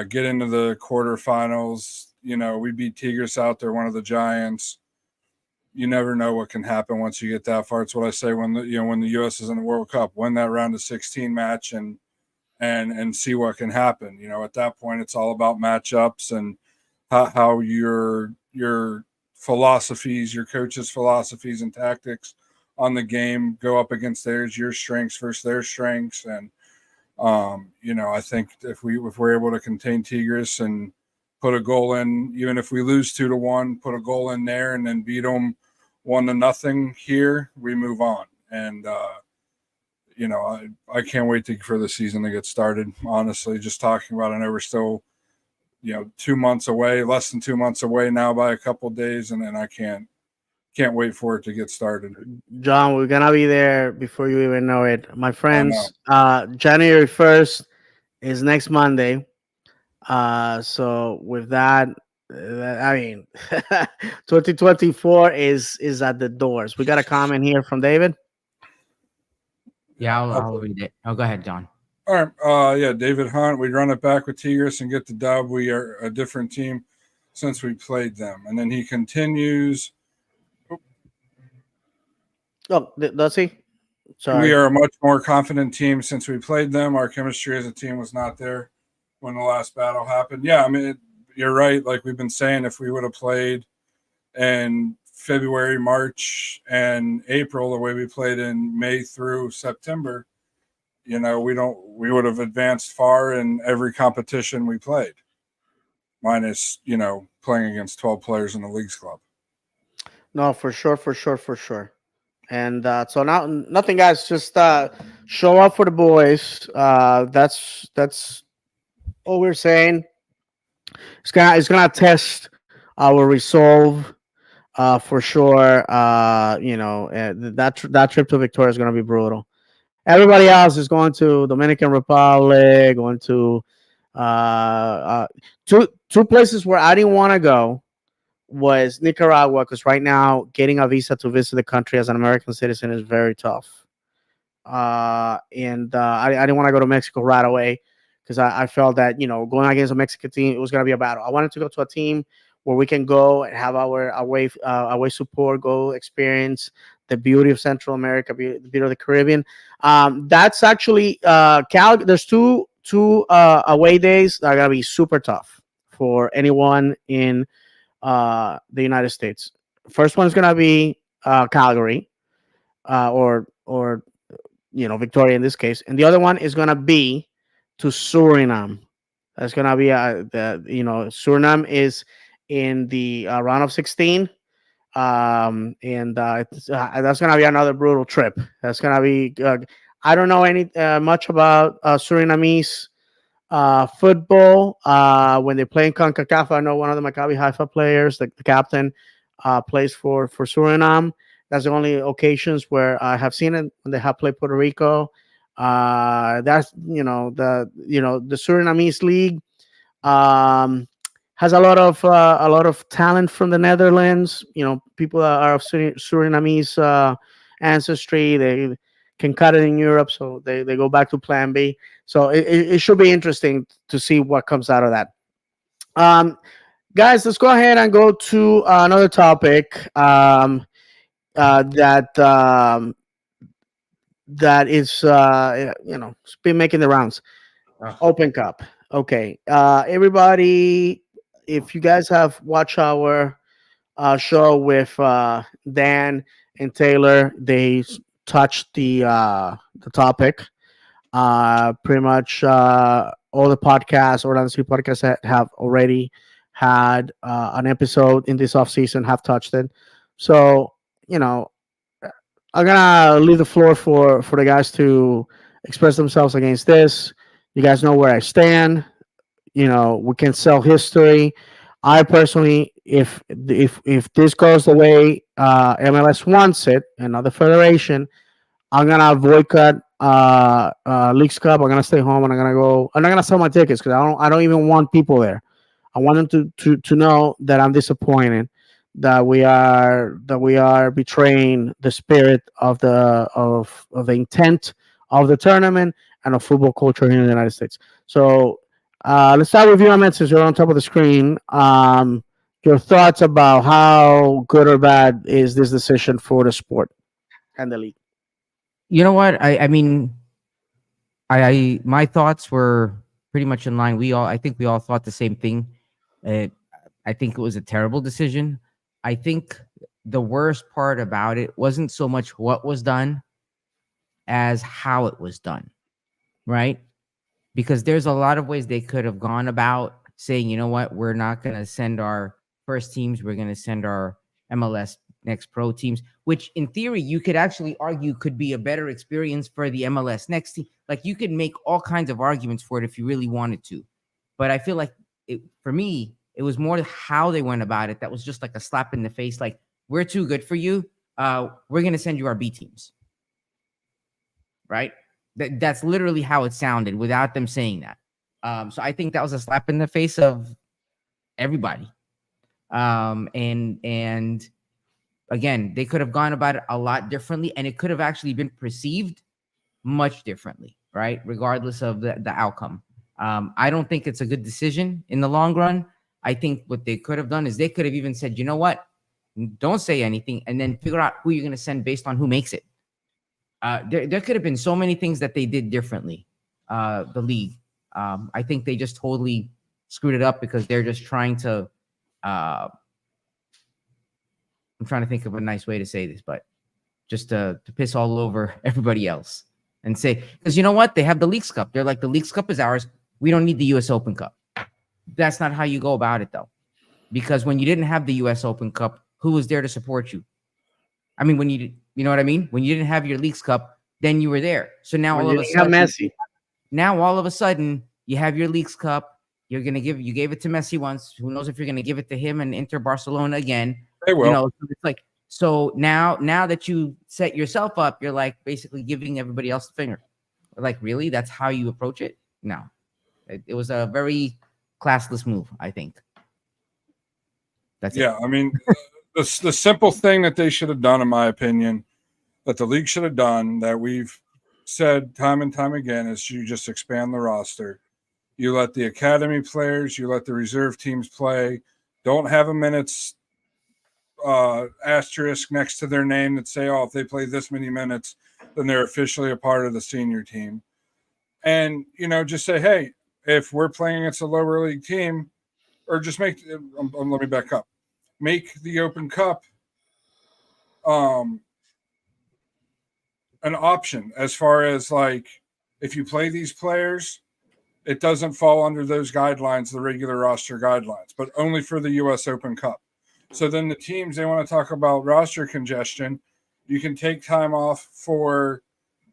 [SPEAKER 3] get into the quarterfinals. We beat Tigres out there, one of the giants. You never know what can happen once you get that far. It's what I say when the US is in the World Cup, win that round of 16 match and see what can happen. At that point it's all about matchups and how your philosophies, your coach's philosophies and tactics on the game go up against theirs, your strengths versus their strengths. And I think if we're able to contain Tigres and put a goal in, even if we lose 2-1, put a goal in there and then beat them 1-0 here, we move on. And I can't wait for the season to get started. Honestly, just talking about it, I know we're still 2 months away, less than 2 months away now by a couple of days, and then I can't wait for it to get started.
[SPEAKER 1] John, we're gonna be there before you even know it, my friends. January 1st is next Monday. So with that, I mean, 2024 is at the doors. We got a comment here from David.
[SPEAKER 2] Yeah, I'll read it. Oh, go ahead, John.
[SPEAKER 3] All right. David Hunt. We run it back with Tigres and get the dub. We are a different team since we played them. And then he continues.
[SPEAKER 1] Oh, does he? Sorry.
[SPEAKER 3] We are a much more confident team since we played them. Our chemistry as a team was not there when the last battle happened. Yeah, I mean, you're right. Like we've been saying, if we would have played in February, March, and April the way we played in May through September, we would have advanced far in every competition we played, minus playing against 12 players in the league's club.
[SPEAKER 1] No, for sure. And so now nothing, guys. Just show up for the boys. That's all we're saying. It's gonna test our resolve for sure. That trip to Victoria is gonna be brutal. Everybody else is going to Dominican Republic, going to two places where I didn't want to go was Nicaragua, because right now getting a visa to visit the country as an American citizen is very tough. And I didn't want to go to Mexico right away because I felt that going against a Mexican team, it was going to be a battle. I wanted to go to a team where we can go and have our away support, go experience the beauty of Central America, the beauty of the Caribbean. That's actually there's two away days that are going to be super tough for anyone in the United States. First one is going to be Calgary, or Victoria in this case, and the other one is going to be to Suriname. That's going to be Suriname is in the round of 16, and that's going to be another brutal trip. That's going to be. I don't know any much about Surinamese football. When they play in CONCACAF, I know one of the Maccabi Haifa players, the captain, plays for Suriname. That's the only occasions where I have seen it when they have played Puerto Rico. That's the Surinamese league has a lot of talent from the Netherlands. People that are of Surinamese ancestry. They can cut it in Europe, so they go back to Plan B. So it should be interesting to see what comes out of that. Guys, let's go ahead and go to another topic that is it's been making the rounds. Open Cup. Okay, everybody, if you guys have watched our show with Dan and Taylor, they touched the topic. Pretty much all the podcasts, Orlando City podcasts that have already had an episode in this off season have touched it. So, you know, I'm gonna leave the floor for the guys to express themselves against this. You guys know where I stand. We can sell history. I personally, if this goes the way MLS wants it and not the federation, I'm gonna boycott Leagues Cup. I'm gonna stay home and I'm gonna go. I'm not gonna sell my tickets because I don't even want people there. I want them to know that I'm disappointed that we are betraying the spirit of the intent of the tournament and of football culture here in the United States. So let's start with you, Ahmed, since you're on top of the screen. Your thoughts about how good or bad is this decision for the sport and the league?
[SPEAKER 2] You know what? I mean, my thoughts were pretty much in line. I think we all thought the same thing. Uh, I think it was a terrible decision. I think the worst part about it wasn't so much what was done as how it was done, right? Because there's a lot of ways they could have gone about saying, you know what, we're not going to send our first teams, we're going to send our MLS Next Pro teams, which in theory you could actually argue could be a better experience for the MLS Next team. Like you could make all kinds of arguments for it if you really wanted to. But I feel like for me, it was more how they went about it that was just like a slap in the face. Like, we're too good for you. We're going to send you our B teams. Right? That's literally how it sounded without them saying that. So I think that was a slap in the face of everybody. And again, they could have gone about it a lot differently, and it could have actually been perceived much differently, right? Regardless of the outcome. I don't think it's a good decision in the long run. I think what they could have done is they could have even said, you know what? Don't say anything, and then figure out who you're going to send based on who makes it. There could have been so many things that they did differently, the league. I think they just totally screwed it up because they're just trying to I'm trying to think of a nice way to say this, but just to piss all over everybody else and say, because you know what? They have the Leagues Cup. They're like, the Leagues Cup is ours. We don't need the U.S. Open Cup. That's not how you go about it, though. Because when you didn't have the U.S. Open Cup, who was there to support you? I mean, you know what I mean? When you didn't have your Leagues Cup, then you were there. So now all of a sudden, you have your Leagues Cup. You gave it to Messi once. Who knows if you're gonna give it to him and Inter Barcelona again?
[SPEAKER 3] They will.
[SPEAKER 2] You know, it's like, so now that you set yourself up, you're like basically giving everybody else the finger. Like, really? That's how you approach it? No. It was a very classless move, I think. That's it.
[SPEAKER 3] I mean, the simple thing that they should have done, in my opinion, that the league should have done, that we've said time and time again, is you just expand the roster. You let the academy players, you let the reserve teams play. Don't have a minutes asterisk next to their name that say, oh, if they play this many minutes, then they're officially a part of the senior team. And, just say, hey, if we're playing against a lower league team, or just let me back up. Make the Open Cup an option as far as, like, if you play these players, it doesn't fall under those guidelines, the regular roster guidelines, but only for the U.S. Open Cup. So then the teams, they want to talk about roster congestion. You can take time off for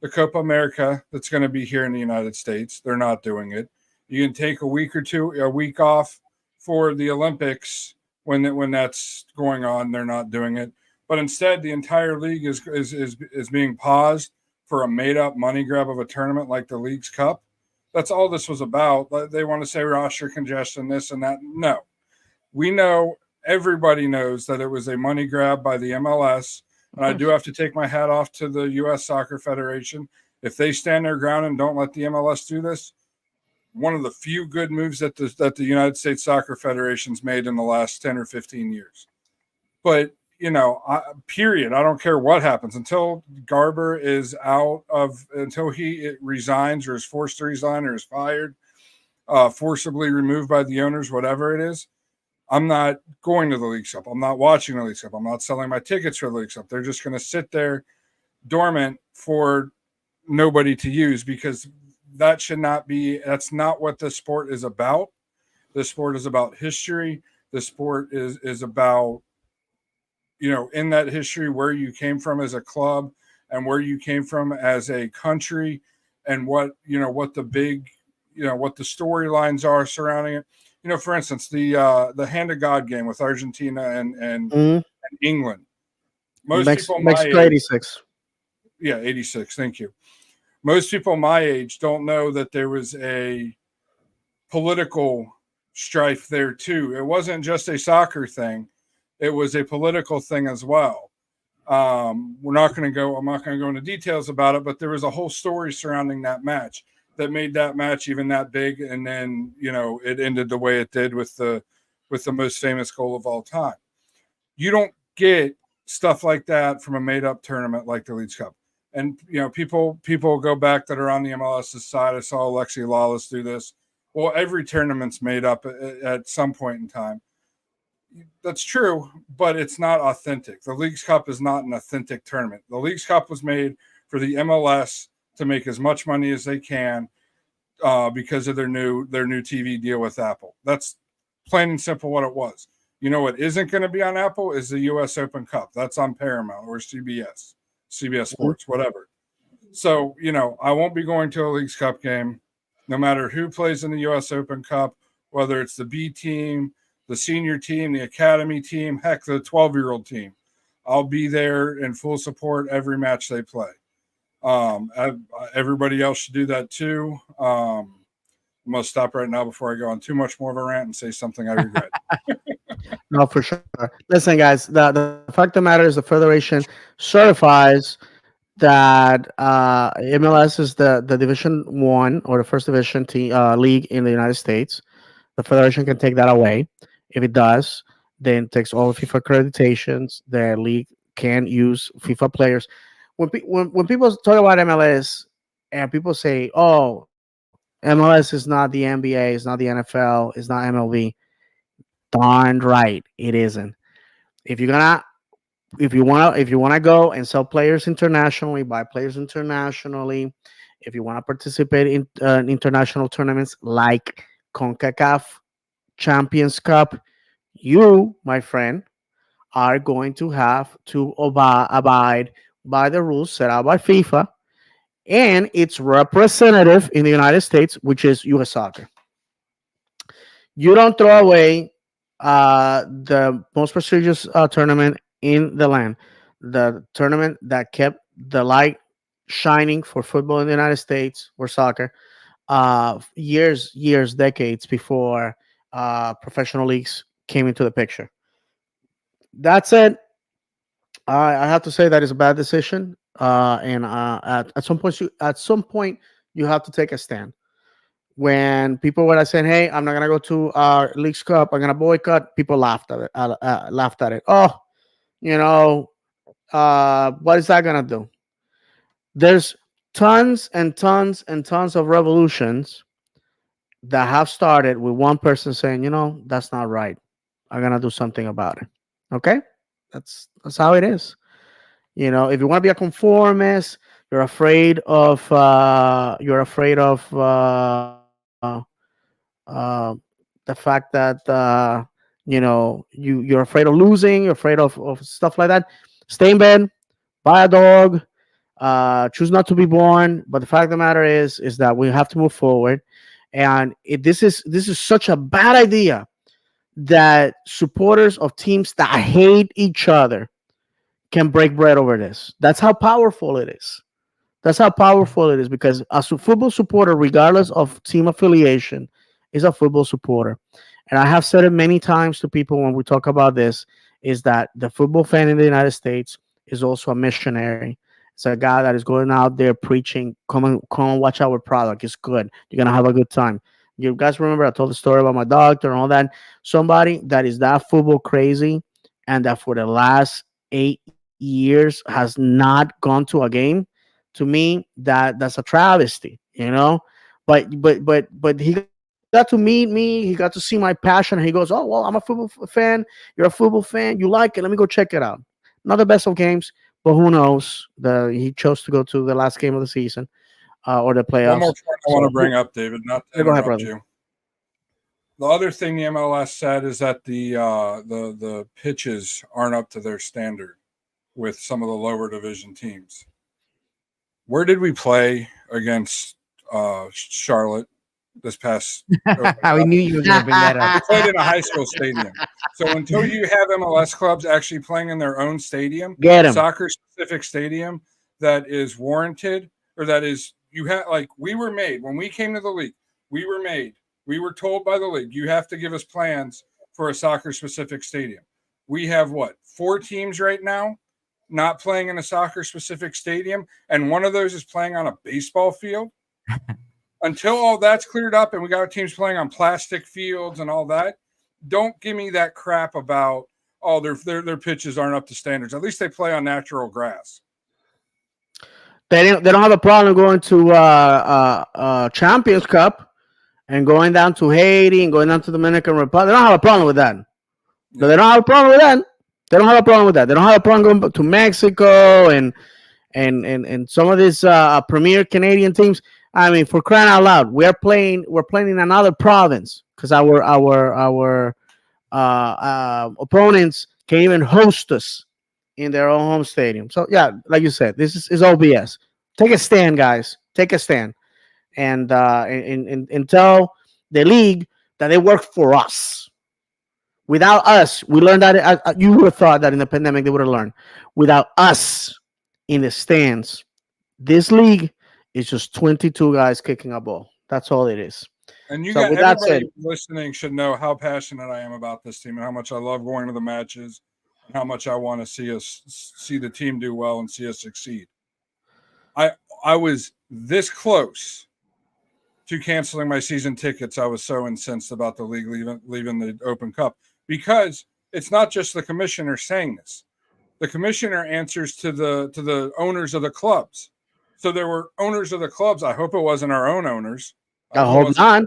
[SPEAKER 3] the Copa America that's going to be here in the United States. They're not doing it. You can take a week off for the Olympics when that's going on. They're not doing it. But instead, the entire league is being paused for a made-up money grab of a tournament like the Leagues Cup. That's all this was about. They want to say roster congestion, this and that. No. We know, everybody knows that it was a money grab by the MLS, and I do have to take my hat off to the U.S. Soccer Federation. If they stand their ground and don't let the MLS do this, one of the few good moves that the United States Soccer Federation's made in the last 10 or 15 years. But, period. I don't care what happens until Garber is until he resigns or is forced to resign or is fired, forcibly removed by the owners, whatever it is. I'm not going to the Leagues Cup. I'm not watching the Leagues Cup. I'm not selling my tickets for the Leagues Cup. They're just going to sit there dormant for nobody to use because that should not be. That's not what the sport is about. The sport is about history. The sport is about, in that history, where you came from as a club and where you came from as a country, and what the big, what the storylines are surrounding it. For instance, the Hand of God game with Argentina
[SPEAKER 1] Mhm.
[SPEAKER 3] and England. Most people my
[SPEAKER 1] Mexico
[SPEAKER 3] age,
[SPEAKER 1] 86.
[SPEAKER 3] yeah, 86. Thank you. Most people my age don't know that there was a political strife there too. It wasn't just a soccer thing; it was a political thing as well. We're not going to go. I'm not going to go into details about it, but there was a whole story surrounding that match that made that match even that big, and then it ended the way it did with the most famous goal of all time. You don't get stuff like that from a made up tournament like the Leeds Cup. And people go back that are on the MLS side. I saw Alexi Lawless do this. Well, every tournament's made up at some point in time. That's true, but it's not authentic. The Leagues Cup is not an authentic tournament. The Leagues Cup was made for the MLS to make as much money as they can because of their new TV deal with Apple. That's plain and simple what it was. What isn't going to be on Apple is the U.S. Open Cup. That's on Paramount or CBS Sports, whatever. So, I won't be going to a Leagues Cup game, no matter who plays in the U.S. Open Cup, whether it's the B team, the senior team, the academy team, heck, the 12-year-old team. I'll be there in full support every match they play. Everybody else should do that too. I'm going to stop right now before I go on too much more of a rant and say something I regret.
[SPEAKER 1] No, for sure. Listen, guys, the fact of the matter is the Federation certifies that MLS is the Division One or the first division league in the United States. The Federation can take that away. If it does, then it takes all the FIFA accreditations. The league can use FIFA players. When people talk about MLS and people say, "Oh, MLS is not the NBA, it's not the NFL, it's not MLB," darn right, it isn't. If you're gonna if you wanna go and sell players internationally, buy players internationally, if you want to participate in international tournaments like CONCACAF Champions Cup, you, my friend, are going to have to abide by the rules set out by FIFA and its representative in the United States, which is US Soccer. You don't throw away the most prestigious tournament in the land, the tournament that kept the light shining for football in the United States or soccer, years, decades before professional leagues came into the picture. That said, I have to say that is a bad decision, and at some point you have to take a stand. When people were saying, "Hey, I'm not gonna go to Leagues Cup. I'm gonna boycott," people laughed at it. Laughed at it. Oh, you know, what is that gonna do? There's tons and tons and tons of revolutions that have started with one person saying, "That's not right. I'm gonna do something about it." Okay, that's how it is. If you want to be a conformist, you're afraid of the fact that you're afraid of losing, you're afraid of stuff like that. Stay in bed, buy a dog, choose not to be born. But the fact of the matter is that we have to move forward, and this is such a bad idea that supporters of teams that hate each other can break bread over this. That's how powerful it is. That's how powerful it is because a football supporter, regardless of team affiliation, is a football supporter. And I have said it many times to people when we talk about this, is that the football fan in the United States is also a missionary. It's a guy that is going out there preaching, come and watch our product. It's good. You're gonna have a good time. You guys remember I told the story about my doctor and all that. Somebody that is that football crazy and that for the last 8 years has not gone to a game, to me that's a travesty. But he got to meet me, he got to see my passion, and he goes, "Oh, well, I'm a football fan, you're a football fan, you like it, let me go check it out." Not the best of games, but who knows, he chose to go to the last game of the season. or the
[SPEAKER 3] One more
[SPEAKER 1] playoffs.
[SPEAKER 3] point I want to bring up, David, not to
[SPEAKER 1] Go ahead,
[SPEAKER 3] interrupt
[SPEAKER 1] brother.
[SPEAKER 3] you. The other thing the MLS said is that the pitches aren't up to their standard with some of the lower division teams. Where did we play against Charlotte this past?
[SPEAKER 2] I knew you were going to bring that
[SPEAKER 3] We
[SPEAKER 2] up.
[SPEAKER 3] played in a high school stadium. So until you have MLS clubs actually playing in their own stadium,
[SPEAKER 1] Get him.
[SPEAKER 3] soccer-specific stadium that is warranted, or that is you have like we were made when we came to the league. We were made. We were told by the league, you have to give us plans for a soccer-specific stadium. We have what 4 teams right now not playing in a soccer-specific stadium, and one of those is playing on a baseball field. Until all that's cleared up and we got teams playing on plastic fields and all that, don't give me that crap about their pitches aren't up to standards. At least they play on natural grass.
[SPEAKER 1] They don't have a problem going to Champions Cup and going down to Haiti and going down to Dominican Republic. They don't have a problem with that.
[SPEAKER 3] Yeah.
[SPEAKER 1] They don't have a problem with that. They don't have a problem with that. They don't have a problem going to Mexico and some of these premier Canadian teams. I mean, for crying out loud, we're playing in another province because our opponents can't even host us in their own home stadium. So yeah, like you said, this is OBS. Take a stand, guys. Take a stand, and tell the league that they work for us. Without us, we learned that you would have thought that in the pandemic they would have learned. Without us in the stands, this league is just 22 guys kicking a ball. That's all it is.
[SPEAKER 3] And you
[SPEAKER 1] So
[SPEAKER 3] got
[SPEAKER 1] with that
[SPEAKER 3] everybody
[SPEAKER 1] said-
[SPEAKER 3] listening should know how passionate I am about this team and how much I love going to the matches and how much I want to see the team do well and see us succeed. I was this close to canceling my season tickets. I was so incensed about the league leaving the Open Cup, because it's not just the commissioner saying this. The commissioner answers to the owners of the clubs. So there were owners of the clubs. I hope it wasn't our own owners.
[SPEAKER 1] I hope not.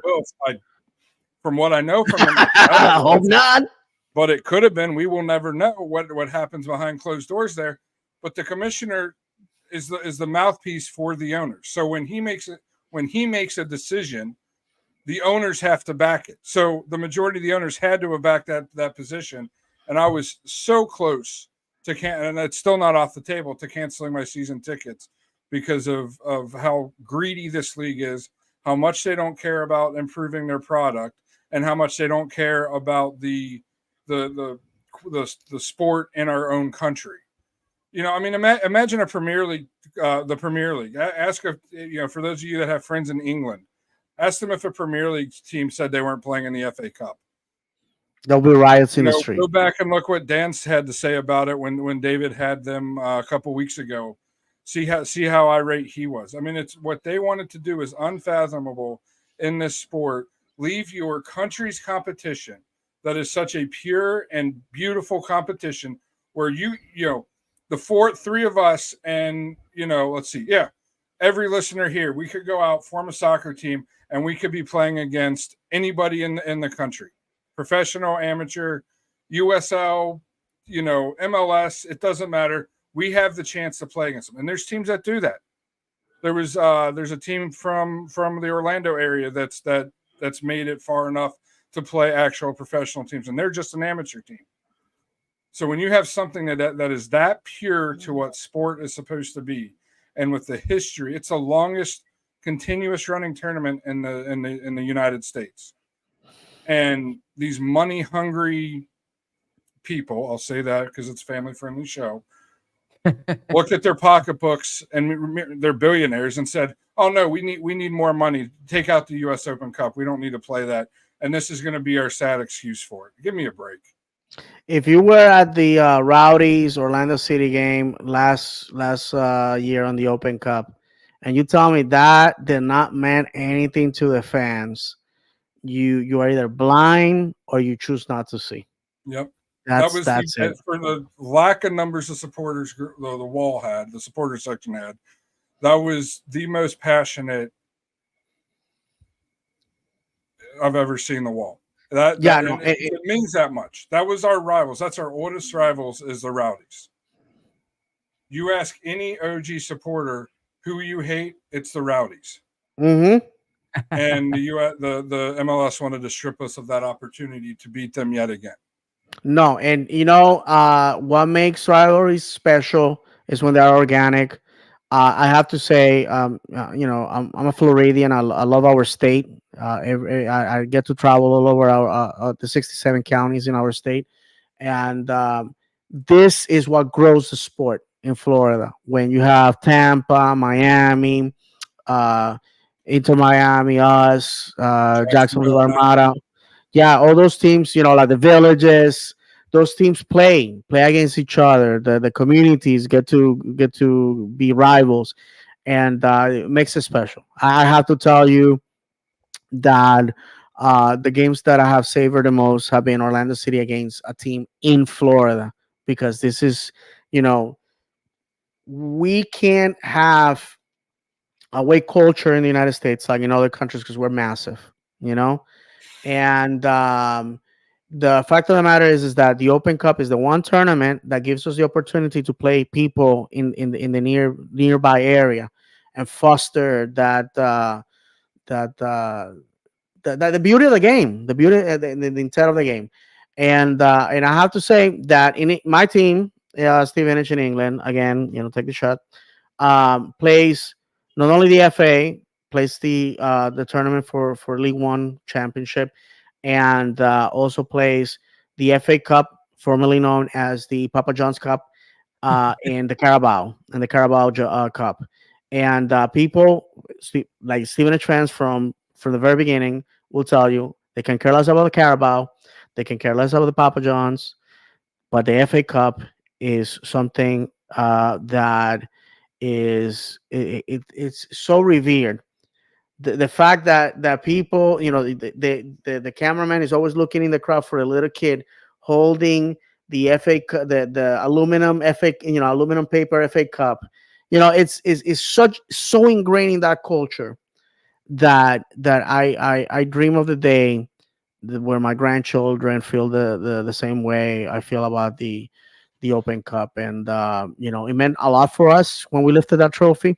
[SPEAKER 3] From what I know from them,
[SPEAKER 1] I hope not.
[SPEAKER 3] But it could have been. We will never know what happens behind closed doors there. But the commissioner is the mouthpiece for the owners. So when he makes a decision, the owners have to back it. So the majority of the owners had to have backed that position. And I was so close to and it's still not off the table, to canceling my season tickets because of how greedy this league is, how much they don't care about improving their product, and how much they don't care about the sport in our own country. You know, I mean, imagine a Premier League, the Premier League. Ask for those of you that have friends in England, ask them if a Premier League team said they weren't playing in the FA Cup.
[SPEAKER 1] There'll be riots in the street.
[SPEAKER 3] Go back and look what Dan had to say about it when David had them a couple weeks ago. See how irate he was. I mean, it's what they wanted to do is unfathomable in this sport. Leave your country's competition, that is such a pure and beautiful competition, where the three of us, and let's see, every listener here, we could go out, form a soccer team, and we could be playing against anybody in the country, professional, amateur, USL, MLS. It doesn't matter. We have the chance to play against them, and there's teams that do that. There's a team from the Orlando area that's made it far enough to play actual professional teams, and they're just an amateur team. So when you have something that is that pure to what sport is supposed to be, and with the history, it's the longest continuous running tournament in the United States. And these money hungry people, I'll say that because it's a family friendly show, looked at their pocketbooks, and they're billionaires, and said, "Oh no, we need more money. Take out the U.S. Open Cup. We don't need to play that, and this is going to be our sad excuse for it." Give me a break.
[SPEAKER 1] If you were at the Rowdies Orlando City game last year on the Open Cup, and you tell me that did not mean anything to the fans, you are either blind or you choose not to see.
[SPEAKER 3] Yep.
[SPEAKER 1] That's
[SPEAKER 3] it. For the lack of numbers of supporters the supporter section had, that was the most passionate I've ever seen the wall. It means that much. That was our rivals. That's our oldest rivals, is the Rowdies. You ask any OG supporter who you hate, it's the Rowdies.
[SPEAKER 1] Hmm.
[SPEAKER 3] And the MLS wanted to strip us of that opportunity to beat them yet again.
[SPEAKER 1] No, and what makes rivalries special is when they're organic. I have to say, I'm a Floridian. I love our state. I get to travel all over the 67 counties in our state, and this is what grows the sport in Florida. When you have Tampa, Miami, uh, Inter Miami, us, Jacksonville
[SPEAKER 3] Jacksonville now.
[SPEAKER 1] Armada, yeah, all those teams, like the villages, those teams play against each other. The communities get to be rivals, and it makes it special. I have to tell you that the games that I have savored the most have been Orlando City against a team in Florida, because this is, you know, we can't have away culture in the United States like in other countries because we're massive, you know. And the fact of the matter is that the Open Cup is the one tournament that gives us the opportunity to play people in the nearby area and foster that the beauty of the game, the beauty, the intent of the game. And I have to say that my team, Stevenage in England, again, take the shot, plays not only the FA, plays the tournament for League One Championship, and also plays the FA Cup, formerly known as the Papa John's Cup, and the Carabao Cup. And people like Steven Trans from the very beginning will tell you they can care less about the Carabao, they can care less about the Papa John's, but the FA Cup is something that it's so revered. The fact that people, the cameraman is always looking in the crowd for a little kid holding the the aluminum FA, aluminum paper FA Cup. It's so ingrained in that culture that I dream of the day where my grandchildren feel the same way I feel about the Open Cup. And it meant a lot for us when we lifted that trophy,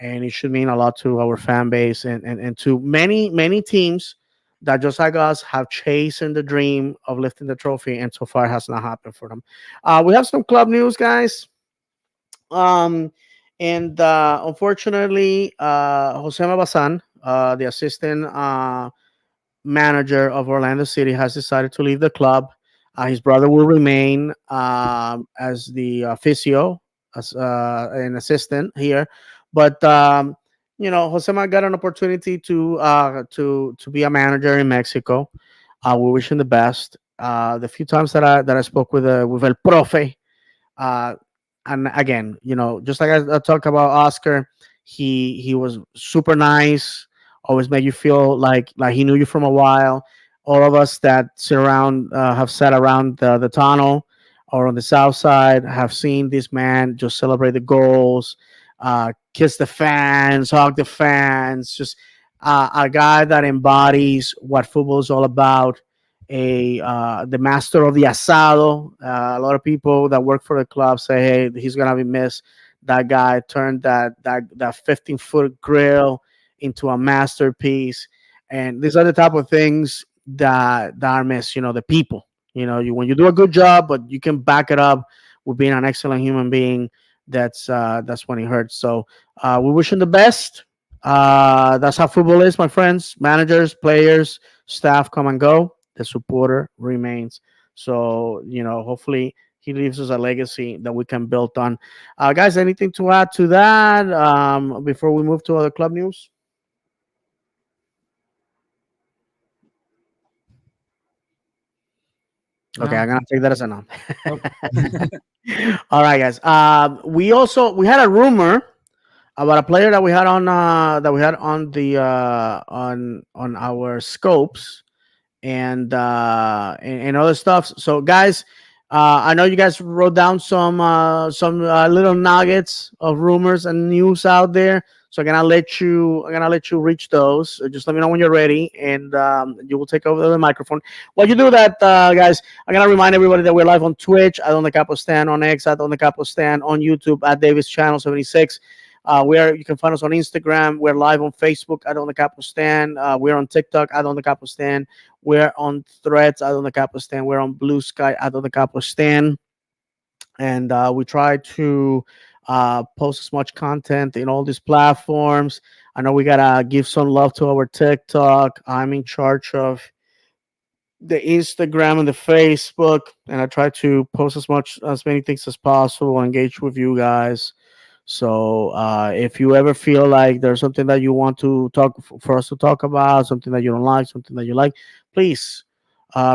[SPEAKER 1] and it should mean a lot to our fan base and to many teams that, just like us, have chasing the dream of lifting the trophy, and so far it has not happened for them. We have some club news, guys. um and unfortunately, Jose Mabazan, the assistant manager of Orlando City, has decided to leave the club. His brother will remain as the physio, as an assistant here. But Josema got an opportunity to be a manager in Mexico. We wish him the best. The few times that I spoke with El Profe, uh, and again, just like I talked about Oscar, he was super nice. Always made you feel like he knew you from a while. All of us that sit around, have sat around the tunnel or on the south side, have seen this man just celebrate the goals, kiss the fans, hug the fans. Just a guy that embodies what football is all about. The master of the asado. A lot of people that work for the club say, "Hey, he's gonna be missed." That guy turned that 15-foot grill into a masterpiece, and these are the type of things that are missed. The people. When you do a good job, but you can back it up with being an excellent human being. That's when it hurts. So we wish him the best. That's how football is, my friends. Managers, players, staff come and go. The supporter remains. So hopefully he leaves us a legacy that we can build on. Guys, anything to add to that before we move to other club news? Okay,
[SPEAKER 2] No.
[SPEAKER 1] I'm gonna take that as a no.
[SPEAKER 3] Nope.
[SPEAKER 1] All right, guys. We had a rumor about a player that we had on the on our scopes and other stuff. So, guys, I know you guys wrote down some little nuggets of rumors and news out there. So I'm gonna let you reach those. Just let me know when you're ready, and you will take over the microphone. While you do that, guys, I'm gonna remind everybody that we're live on Twitch at On the Capo Stand, on X at On the Capo Stand, on YouTube at Davis Channel 76. You can find us on Instagram. We're live on Facebook at On the Capo Stand. We're on TikTok at On the Capo Stand. We're on Threads at On the Capo Stand. We're on Blue Sky at On the Capo Stand. And we try to post as much content in all these platforms. I know we gotta give some love to our TikTok. I'm in charge of the Instagram and the Facebook, and I try to post as many things as possible, engage with you guys. So if you ever feel like there's something that you want to talk for us to talk about, something that you don't like, something that you like, please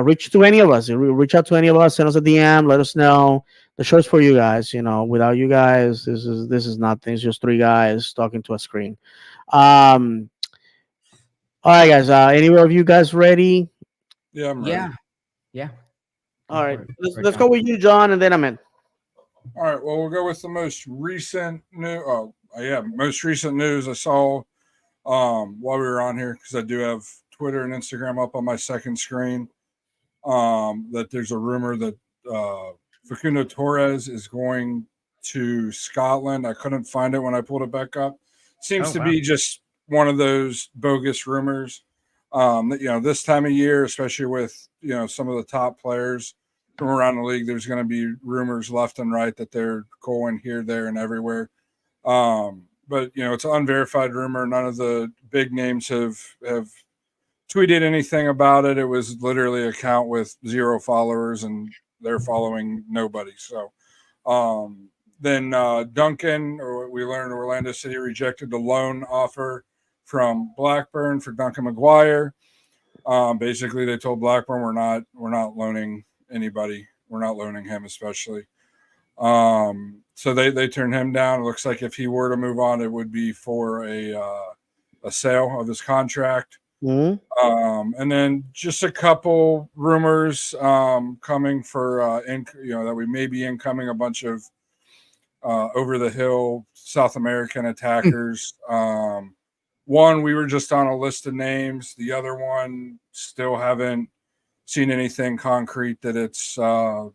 [SPEAKER 1] reach to any of us. Reach out to any of us. Send us a DM. Let us know. The show's for you guys. You know, without you guys, this is nothing. It's just three guys talking to a screen. Um, all right, guys. Any of you guys ready?
[SPEAKER 3] Yeah, I'm ready.
[SPEAKER 2] Yeah.
[SPEAKER 1] All right, let's
[SPEAKER 2] John.
[SPEAKER 1] go with you, John, and then I'm in.
[SPEAKER 3] All right. Well, we'll go with the most recent news. Oh, yeah, most recent news I saw while we were on here, because I do have Twitter and Instagram up on my second screen. That there's a rumor that Facundo Torres is going to Scotland. I couldn't find it when I pulled it back up. Seems to be just one of those bogus rumors. That, this time of year, especially with some of the top players from around the league, there's going to be rumors left and right that they're going here, there, and everywhere. But it's an unverified rumor. None of the big names have tweeted anything about it. It was literally an account with 0 followers, and they're following nobody. So then Duncan, or we learned Orlando City rejected the loan offer from Blackburn for Duncan McGuire. Basically, they told Blackburn, we're not loaning anybody. We're not loaning him, especially. So they turned him down. It looks like if he were to move on, it would be for a sale of his contract.
[SPEAKER 1] Mm-hmm.
[SPEAKER 3] And then just a couple rumors coming for that we may be incoming a bunch of over the hill South American attackers. One, we were just on a list of names. The other one, still haven't seen anything concrete that it's that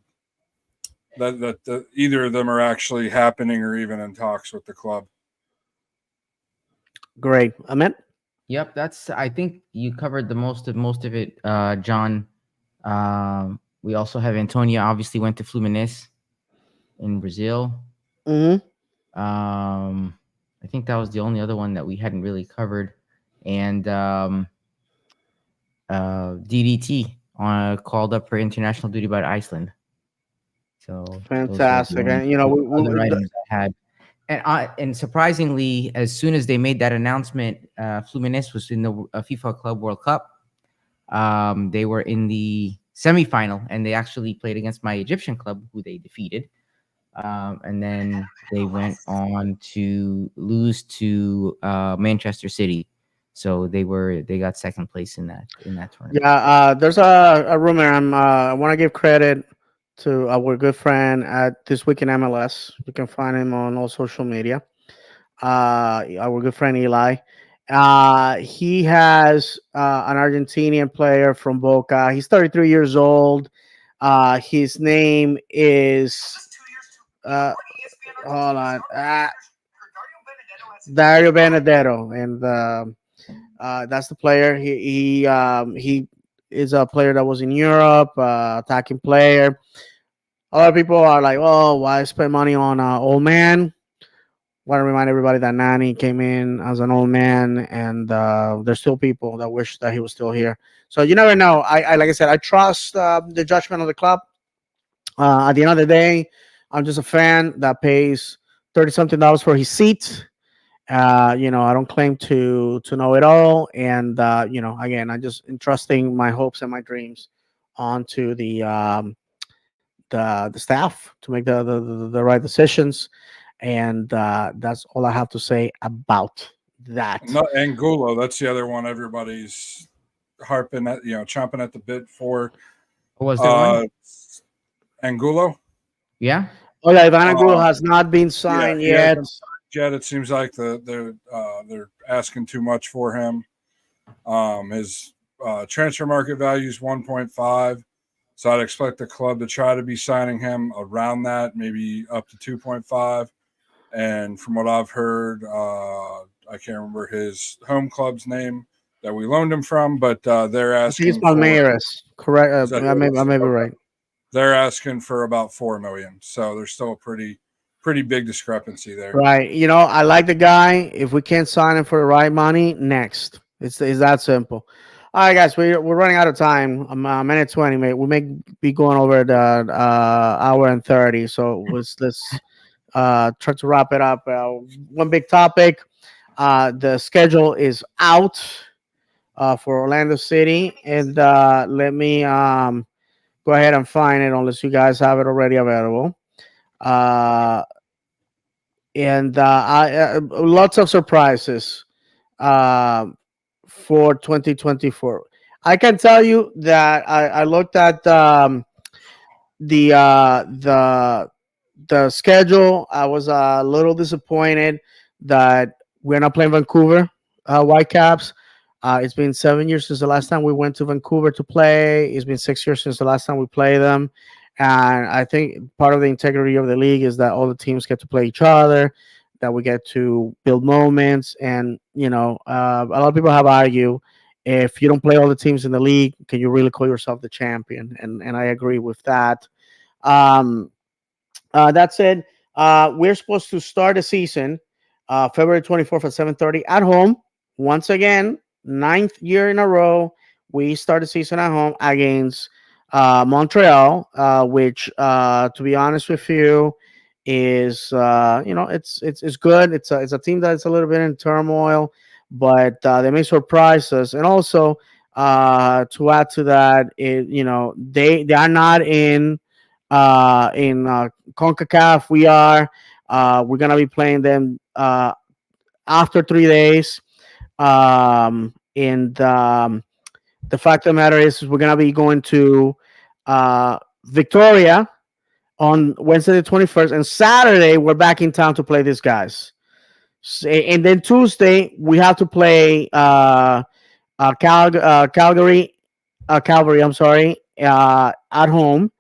[SPEAKER 3] either of them are actually happening or even in talks with the club.
[SPEAKER 1] Great, Ahmed.
[SPEAKER 2] Yep, I think you covered the most of it, John. We also have Antonia. Obviously, went to Fluminense in Brazil.
[SPEAKER 1] Mm-hmm.
[SPEAKER 2] I think that was the only other one that we hadn't really covered, and DDT called up for international duty by Iceland. So
[SPEAKER 1] Fantastic, and
[SPEAKER 2] other items I had. And surprisingly, as soon as they made that announcement, Fluminense was in the FIFA Club World Cup. They were in the semifinal, and they actually played against my Egyptian club, who they defeated. And then they went on to lose to Manchester City. So they got second place in that tournament.
[SPEAKER 1] Yeah, there's a rumor. I want to give credit to our good friend at This Week in MLS. You can find him on all social media. Our good friend Eli. He has an Argentinian player from Boca. He's 33 years old. His name is hold on, Dario Benedetto, and that's the player. He is a player that was in Europe, attacking player. A lot of people are like, "Oh, why spend money on an old man?" Want to remind everybody that Nani came in as an old man, and there's still people that wish that he was still here. So you never know. I like I said, I trust the judgment of the club. At the end of the day, I'm just a fan that pays $30 something for his seat. I don't claim to know it all, and again, I'm just entrusting my hopes and my dreams onto the staff to make the right decisions, and that's all I have to say about that.
[SPEAKER 3] Angulo, that's the other one everybody's harping at, chomping at the bit for.
[SPEAKER 2] What was that one?
[SPEAKER 3] Angulo.
[SPEAKER 2] Yeah.
[SPEAKER 1] Oh yeah, Ivan Angulo has not been signed yet.
[SPEAKER 3] Yet it seems like they're asking too much for him. His transfer market value is 1.5, so I'd expect the club to try to be signing him around that, maybe up to 2.5. And from what I've heard, I can't remember his home club's name that we loaned him from, but they're
[SPEAKER 1] I think it's
[SPEAKER 3] asking for.
[SPEAKER 1] Palmeiras. Correct.
[SPEAKER 3] Is that
[SPEAKER 1] I
[SPEAKER 3] who it
[SPEAKER 1] may
[SPEAKER 3] is?
[SPEAKER 1] be
[SPEAKER 3] Okay.
[SPEAKER 1] right.
[SPEAKER 3] They're asking for about 4 million, so there's still a pretty big discrepancy there.
[SPEAKER 1] Right. I like the guy. If we can't sign him for the right money, next. It's that simple. All right, guys, we're running out of time. I'm minute 20, mate. We may be going over the hour and 30. So let's try to wrap it up. One big topic. The schedule is out for Orlando City, and let me go ahead and find it unless you guys have it already available. Uh, and lots of surprises uh, for 2024. I can tell you that I looked at the uh, the the schedule. I was a little disappointed that we're not playing Vancouver Whitecaps. It's been 7 years since the last time we went to Vancouver to play. It's been 6 years since the last time we played them. And I think part of the integrity of the league is that all the teams get to play each other, that we get to build moments. And, a lot of people have argued, if you don't play all the teams in the league, can you really call yourself the champion? And I agree with that. Um, that said, we're supposed to start the season February 24th at 7:30 at home. Once again, ninth year in a row, we start the season at home against Montreal, which, to be honest with you, is it's good. It's a team that's a little bit in turmoil, but they may surprise us. And also, to add to that, they are not in CONCACAF. We're gonna be playing them after 3 days. And the fact of the matter is we're gonna be going to Victoria on Wednesday the 21st, and Saturday we're back in town to play these guys. And then Tuesday we have to play Calgary, Calvary. I'm sorry, at home.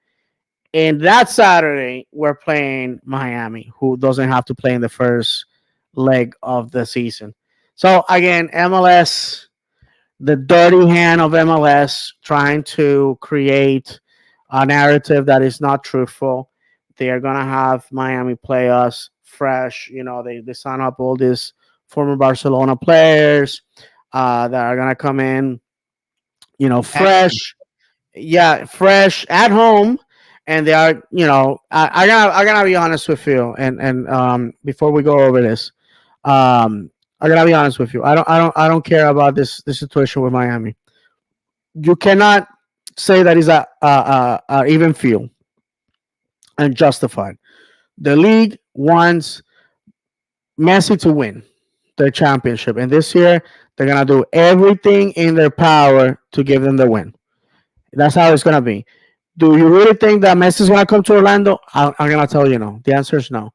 [SPEAKER 1] And that Saturday, we're playing Miami, who doesn't have to play in the first leg of the season. So again, MLS, the dirty hand of MLS, trying to create a narrative that is not truthful. They are gonna have Miami play us fresh. They sign up all these former Barcelona players that are gonna come in, fresh. Yeah, fresh at home, and they are. I gotta be honest with you, and before we go over this, I gotta be honest with you. I don't care about this situation with Miami. You cannot say that is a even field and justified. The league wants Messi to win the championship, and this year they're gonna do everything in their power to give them the win. That's how it's gonna be. Do you really think that Messi's gonna come to Orlando? I'm gonna tell you no. The answer is no.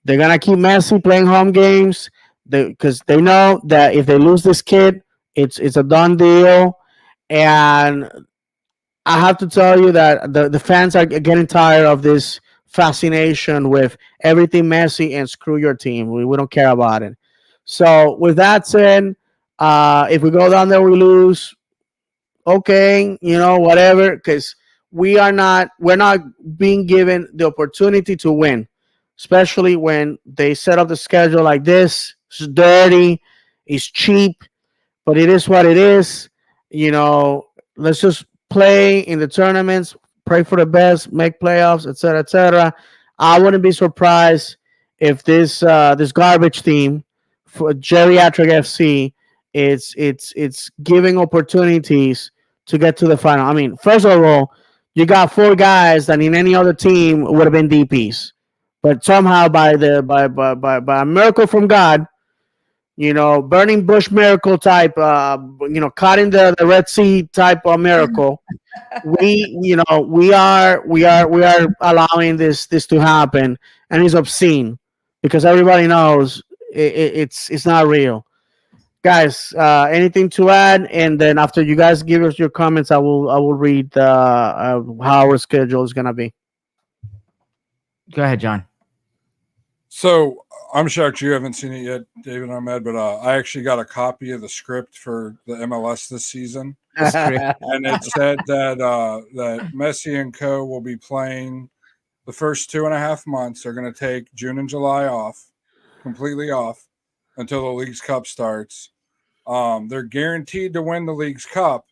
[SPEAKER 1] They're gonna keep Messi playing home games because they know that if they lose this kid, it's a done deal. And I have to tell you that the fans are getting tired of this fascination with everything Messi and screw your team. We don't care about it. So with that said, if we go down there, we lose. Okay, whatever, because we're not being given the opportunity to win, especially when they set up the schedule like this. It's dirty, it's cheap, but it is what it is. you know let's just play in the tournaments, pray for the best, make playoffs, etc., etc. I wouldn't be surprised if this garbage team for geriatric FC, it's giving opportunities to get to the final. I mean, first of all, you got four guys that in any other team would have been DPs, but somehow by a miracle from God, burning bush miracle type, cutting the Red Sea type of miracle. We are allowing this to happen, and it's obscene because everybody knows it's not real. Guys, anything to add? And then after you guys give us your comments, I will read how our schedule is gonna be.
[SPEAKER 2] Go ahead, John.
[SPEAKER 3] So I'm shocked you haven't seen it yet, David Ahmed, but I actually got a copy of the script for the MLS this season,
[SPEAKER 2] The script.
[SPEAKER 3] and it said that Messi and Co will be playing the first 2.5 months. They're going to take June and July off, completely off, until the League's Cup starts. They're guaranteed to win the League's Cup,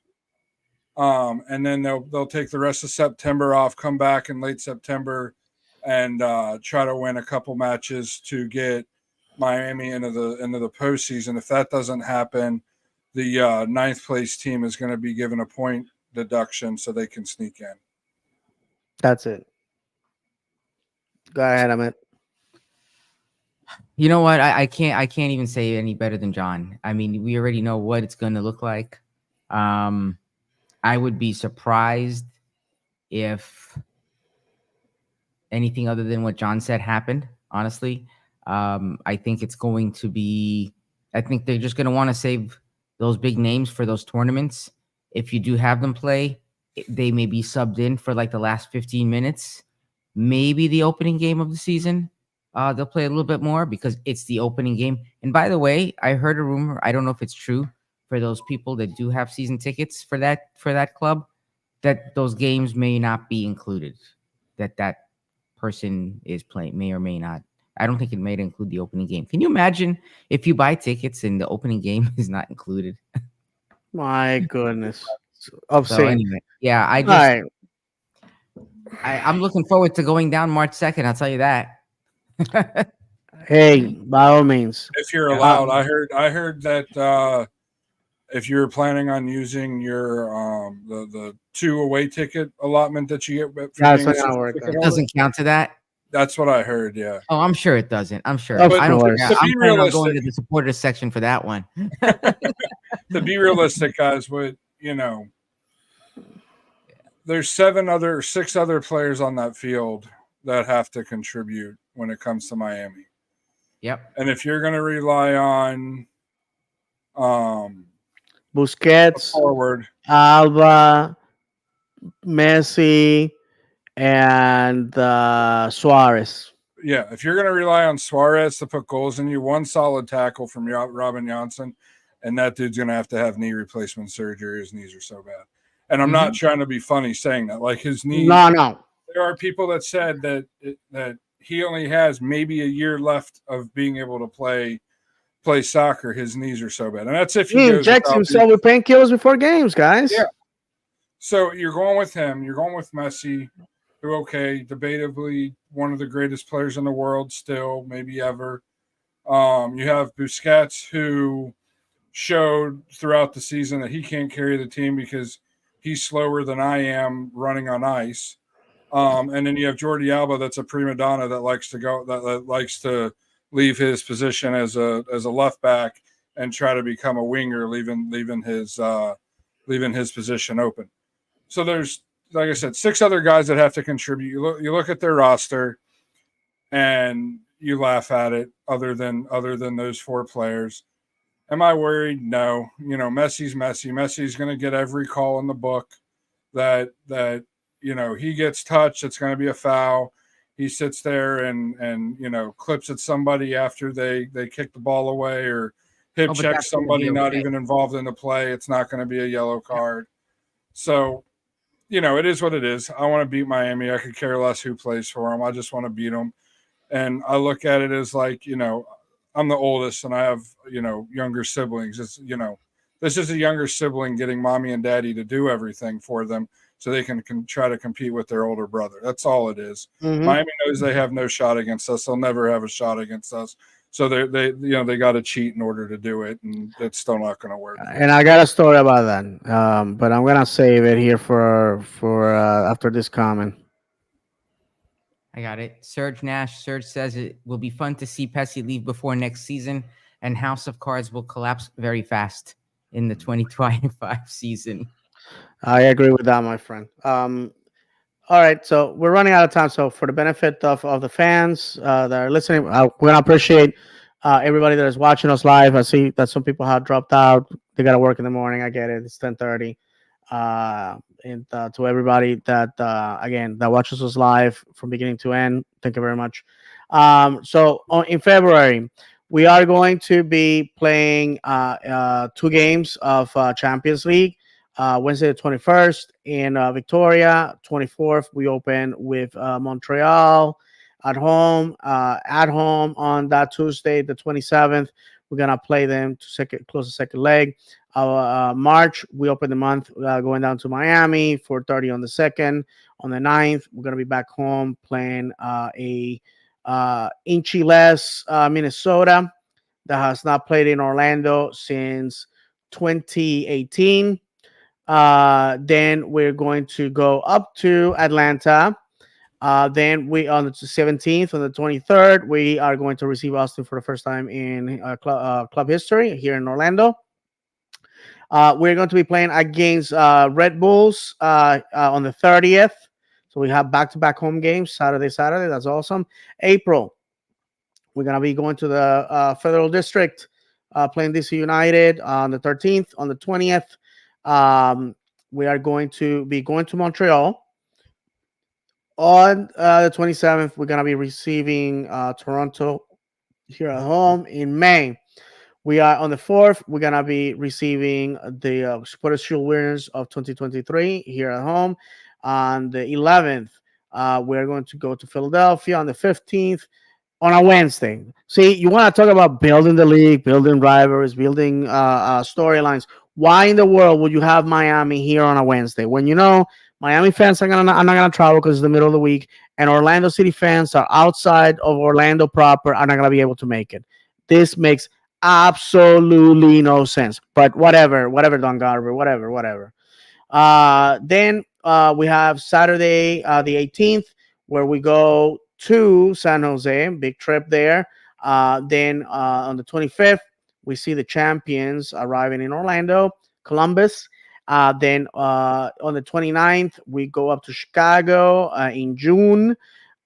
[SPEAKER 3] and then they'll take the rest of September off, come back in late September, and try to win a couple matches to get Miami into the postseason. If that doesn't happen, the ninth place team is going to be given a point deduction so they can sneak in.
[SPEAKER 1] That's it. Go ahead, Amit.
[SPEAKER 2] You know what? I can't even say any better than John. I mean, we already know what it's going to look like. I would be surprised if anything other than what John said happened. Honestly, I think it's going to be. I think they're just going to want to save those big names for those tournaments. If you do have them play, they may be subbed in for like the last 15 minutes, maybe the opening game of the season. They'll play a little bit more because it's the opening game. And by the way, I heard a rumor. I don't know if it's true for those people that do have season tickets for that club, that those games may not be included. That person is playing may or may not. I don't think it may include the opening game. Can you imagine if you buy tickets and the opening game is not included?
[SPEAKER 1] My goodness.
[SPEAKER 2] So
[SPEAKER 1] Obscene.
[SPEAKER 2] anyway, yeah,
[SPEAKER 1] All right.
[SPEAKER 2] I'm looking forward to going down March 2nd. I'll tell you that.
[SPEAKER 1] Hey, by all means.
[SPEAKER 3] If you're
[SPEAKER 2] Yeah.
[SPEAKER 3] allowed, I heard that if you're planning on using your the 2 away ticket allotment that you get for
[SPEAKER 1] Yeah, it's
[SPEAKER 3] being a
[SPEAKER 1] not gonna
[SPEAKER 3] season
[SPEAKER 1] work.
[SPEAKER 3] ticket
[SPEAKER 2] It
[SPEAKER 3] holder,
[SPEAKER 2] doesn't count to that.
[SPEAKER 3] that's what I heard. Yeah,
[SPEAKER 2] Oh, I'm sure it doesn't. I'm sure.
[SPEAKER 1] Of
[SPEAKER 2] I don't
[SPEAKER 1] course.
[SPEAKER 2] care.
[SPEAKER 3] To
[SPEAKER 2] I'm
[SPEAKER 3] be
[SPEAKER 2] planning on going
[SPEAKER 3] realistic,
[SPEAKER 2] to the supporters section for that one.
[SPEAKER 3] to be realistic, guys, what there's 6 other players on that field that have to contribute when it comes to Miami.
[SPEAKER 2] Yep.
[SPEAKER 3] And if you're going to rely on a
[SPEAKER 1] Busquets,
[SPEAKER 3] forward,
[SPEAKER 1] Alba, Messi, and Suarez.
[SPEAKER 3] yeah, if you're going to rely on Suarez to put goals in you, one solid tackle from Robin Johnson, and that dude's going to have knee replacement surgery. His knees are so bad. And I'm not trying to be funny saying that. Like his knees.
[SPEAKER 1] No.
[SPEAKER 3] There are people that said that he only has maybe a year left of being able to play soccer. His knees are so bad, and that's if
[SPEAKER 1] He injects himself with painkillers before games, guys.
[SPEAKER 3] Yeah. So you're going with him. You're going with Messi, who, okay, debatably one of the greatest players in the world still, maybe ever. You have Busquets, who showed throughout the season that he can't carry the team because he's slower than I am running on ice. And then you have Jordi Alba, that's a prima donna that likes to leave his position as a left back and try to become a winger, leaving his position open. So there's, like I said, 6 other guys that have to contribute. You look at their roster, and you laugh at it. Other than those 4 players, am I worried? No. Messi's Messi. Messi's going to get every call in the book that he gets touched. It's going to be a foul. He sits there and clips at somebody after they kick the ball away or hip checks somebody not even involved in the play. It's not going to be a yellow card. So, it is what it is. I want to beat Miami. I could care less who plays for them. I just want to beat them. And I look at it as like, I'm the oldest and I have, younger siblings. It's, this is a younger sibling getting mommy and daddy to do everything for them so they can try to compete with their older brother. That's all it is.
[SPEAKER 1] Mm-hmm.
[SPEAKER 3] Miami knows they have no shot against us. They'll never have a shot against us. So they got to cheat in order to do it, and it's still not going to work.
[SPEAKER 1] And I got a story about that, but I'm gonna save it here for after this comment.
[SPEAKER 2] I got it. Serge Nash. Serge says it will be fun to see Pesci leave before next season, and House of Cards will collapse very fast in the 2025 season.
[SPEAKER 1] I agree with that, my friend. All right, so we're running out of time. So for the benefit of the fans that are listening, we're gonna appreciate everybody that is watching us live. I see that some people have dropped out. They gotta work in the morning. I get it. It's 10:30. And to everybody that again that watches us live from beginning to end, thank you very much. In February, we are going to be playing two games of Champions League. Wednesday the 21st in Victoria. 24th, we open with Montreal at home. At home on that Tuesday, the 27th, we're gonna play them to close the second leg. March, we open the month going down to Miami for 30 on the second. On the 9th, we're gonna be back home playing a inchy less Minnesota that has not played in Orlando since 2018. Then we're going to go up to Atlanta. Then we on the 17th, on the 23rd, we are going to receive Austin for the first time in club history here in Orlando. We're going to be playing against Red Bulls on the 30th. So we have back-to-back home games, Saturday, Saturday. That's awesome. April, we're going to be going to the Federal District, playing DC United on the 13th. On the 20th, we are going to be going to Montreal. On the 27th, we're going to be receiving Toronto here at home. In May, we are on the 4th. We're going to be receiving the Supporters Shield winners of 2023 here at home. On the 11th, we're going to go to Philadelphia. On the 15th, on a Wednesday. See, you want to talk about building the league, building rivalries, building storylines. Why in the world would you have Miami here on a Wednesday when you know Miami fans are not gonna travel because it's the middle of the week, and Orlando City fans are outside of Orlando proper are not gonna be able to make it. This makes absolutely no sense. But whatever, Don Garber, whatever. Then we have Saturday, the 18th, where we go to San Jose, big trip there. Then on the 25th, we see the champions arriving in Orlando, Columbus. Then on the 29th, we go up to Chicago in June.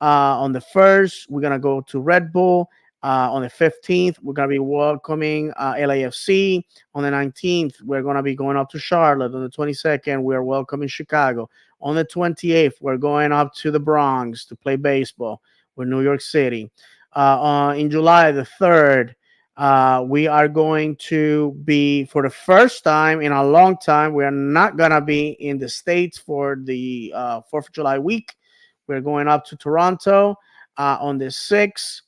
[SPEAKER 1] On the 1st, we're going to go to Red Bull. On the 15th, we're going to be welcoming LAFC. On the 19th, we're going to be going up to Charlotte. On the 22nd, we're welcoming Chicago. On the 28th, we're going up to the Bronx to play baseball with New York City. In July the 3rd, we are going to be, for the first time in a long time, we are not going to be in the States for the 4th of July week. We're going up to Toronto on the 6th.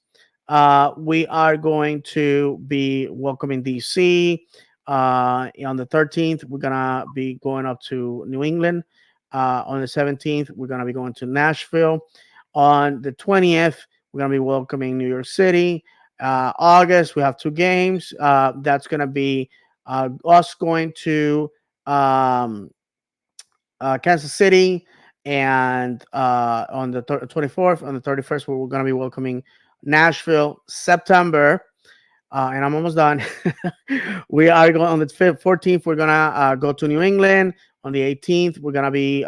[SPEAKER 1] We are going to be welcoming DC. On the 13th, we're going to be going up to New England. On the 17th, we're going to be going to Nashville. On the 20th, we're going to be welcoming New York City. August, we have two games. That's going to be us going to Kansas City. And on the 24th, on the 31st, we're going to be welcoming Nashville. September, and I'm almost done. We are going on the 14th. We're gonna go to New England. On the 18th, we're gonna be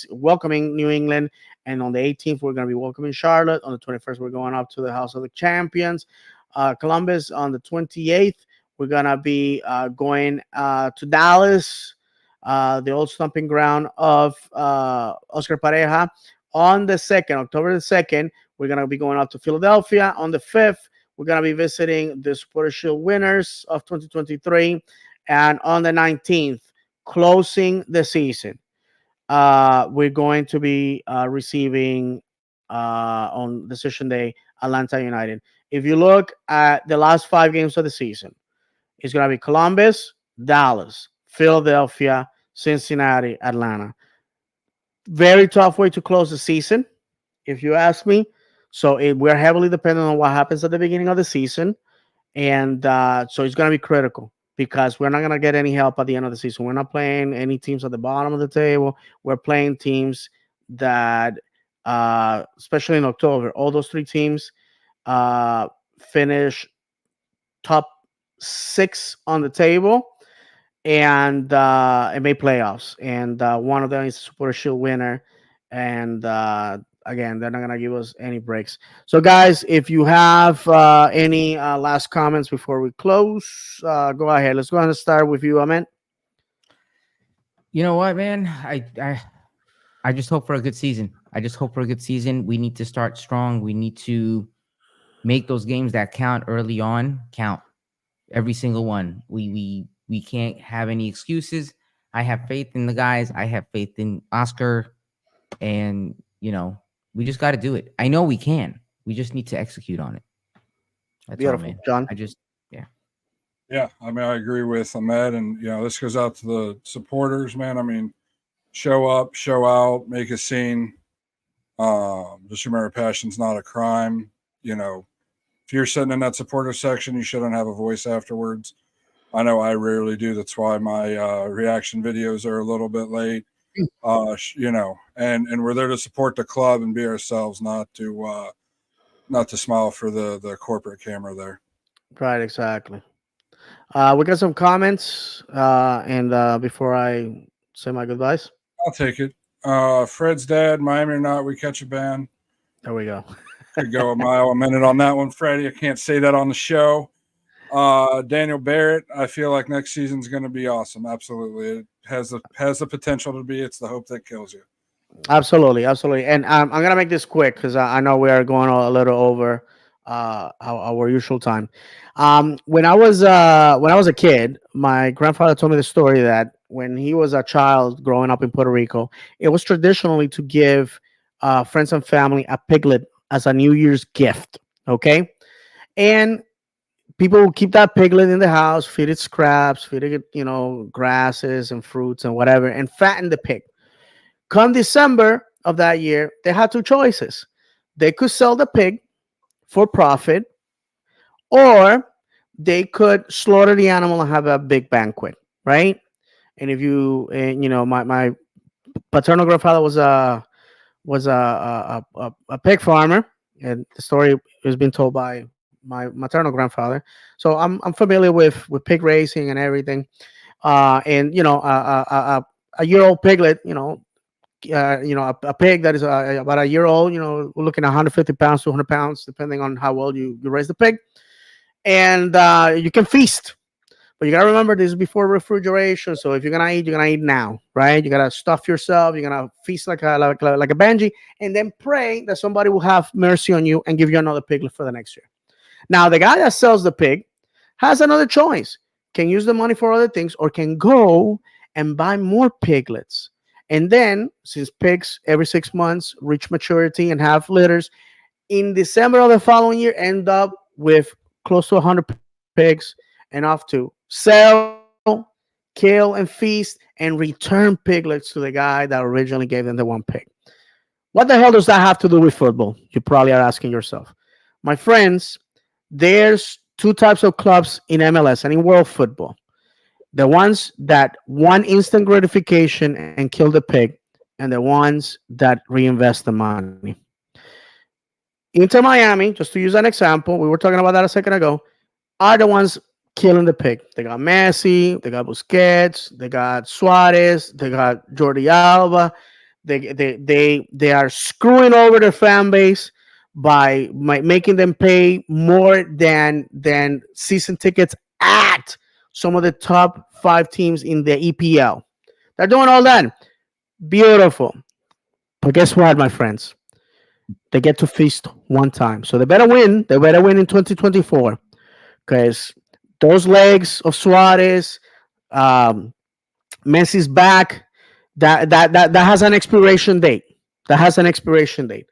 [SPEAKER 1] welcoming New England. And on the 18th, we're gonna be welcoming Charlotte. On the 21st, we're going up to the House of the Champions, Columbus. On the 28th, we're gonna be going to Dallas, the old stomping ground of Oscar Pareja. On the 2nd, October the 2nd, we're going to be going up to Philadelphia. On the 5th, we're going to be visiting the Supporter Shield winners of 2023. And on the 19th, closing the season, we're going to be receiving on Decision Day, Atlanta United. If you look at the last 5 games of the season, it's going to be Columbus, Dallas, Philadelphia, Cincinnati, Atlanta. Very tough way to close the season, if you ask me. So we're heavily dependent on what happens at the beginning of the season. And so it's going to be critical because we're not going to get any help at the end of the season. We're not playing any teams at the bottom of the table. We're playing teams that, especially in October, all those 3 teams finish top 6 on the table and made playoffs. And one of them is a Supporter Shield winner. And again, they're not going to give us any breaks. So, guys, if you have any last comments before we close, go ahead. Let's go ahead and start with you, Amen.
[SPEAKER 2] You know what, man? I I just hope for a good season. I just hope for a good season. We need to start strong. We need to make those games that count early on count. Every single one. We can't have any excuses. I have faith in the guys. I have faith in Oscar, and we just got to do it. I know we can. We just need to execute on it. That's all,
[SPEAKER 1] Beautiful,
[SPEAKER 2] man.
[SPEAKER 1] John.
[SPEAKER 2] I just yeah.
[SPEAKER 3] Yeah, I mean, I agree with Ahmed, and this goes out to the supporters, man. I mean, show up, show out, make a scene. Just remember, passion's not a crime. If you're sitting in that supporter section, you shouldn't have a voice afterwards. I know I rarely do. That's why my reaction videos are a little bit late. And we're there to support the club and be ourselves, not to smile for the corporate camera there.
[SPEAKER 1] Right, exactly. We got some comments, and before I say my goodbyes,
[SPEAKER 3] I'll take it. Fred's dad, Miami or not, we catch a band.
[SPEAKER 1] there we go.
[SPEAKER 3] Could go a mile a minute on that one, Freddie. I can't say that on the show. Daniel Barrett, I feel like next season's going to be awesome. Absolutely, it has the potential to be. It's the hope that kills you.
[SPEAKER 1] Absolutely, absolutely. And I'm gonna make this quick because I know we are going a little over our usual time. When I was a kid, my grandfather told me the story that when he was a child growing up in Puerto Rico, it was traditionally to give friends and family a piglet as a New Year's gift. Okay, and people will keep that piglet in the house, feed it scraps, feed it grasses and fruits and whatever, and fatten the pig. Come December of that year, they had two choices. They could sell the pig for profit, or they could slaughter the animal and have a big banquet, right? And if my paternal grandfather was a pig farmer, and the story has been told by my maternal grandfather. So I'm familiar with pig racing and everything. And a year old piglet, a pig that is about a year old, we're looking at 150 pounds, 200 pounds, depending on how well you raise the pig. And you can feast. But you got to remember, this is before refrigeration. So if you're going to eat now, right? You got to stuff yourself. You're going to feast like a Benji, and then pray that somebody will have mercy on you and give you another piglet for the next year. Now, the guy that sells the pig has another choice. Can use the money for other things, or can go and buy more piglets. And then, since pigs every 6 months reach maturity and have litters, in December of the following year, end up with close to 100 pigs, enough to sell, kill, and feast, and return piglets to the guy that originally gave them the one pig. What the hell does that have to do with football? You probably are asking yourself. My friends, there's two types of clubs in MLS and in world football. The ones that want instant gratification and kill the pig, and the ones that reinvest the money. Inter Miami, just to use an example, we were talking about that a second ago, are the ones killing the pig. They got Messi, they got Busquets, they got Suarez, they got Jordi Alba. They are screwing over their fan base by making them pay more than season tickets at some of the top five teams in the EPL. They're doing all that. Beautiful. But guess what, my friends? They get to feast one time. So they better win. They better win in 2024. Because those legs of Suarez, um, Messi's back, that has an expiration date. That has an expiration date.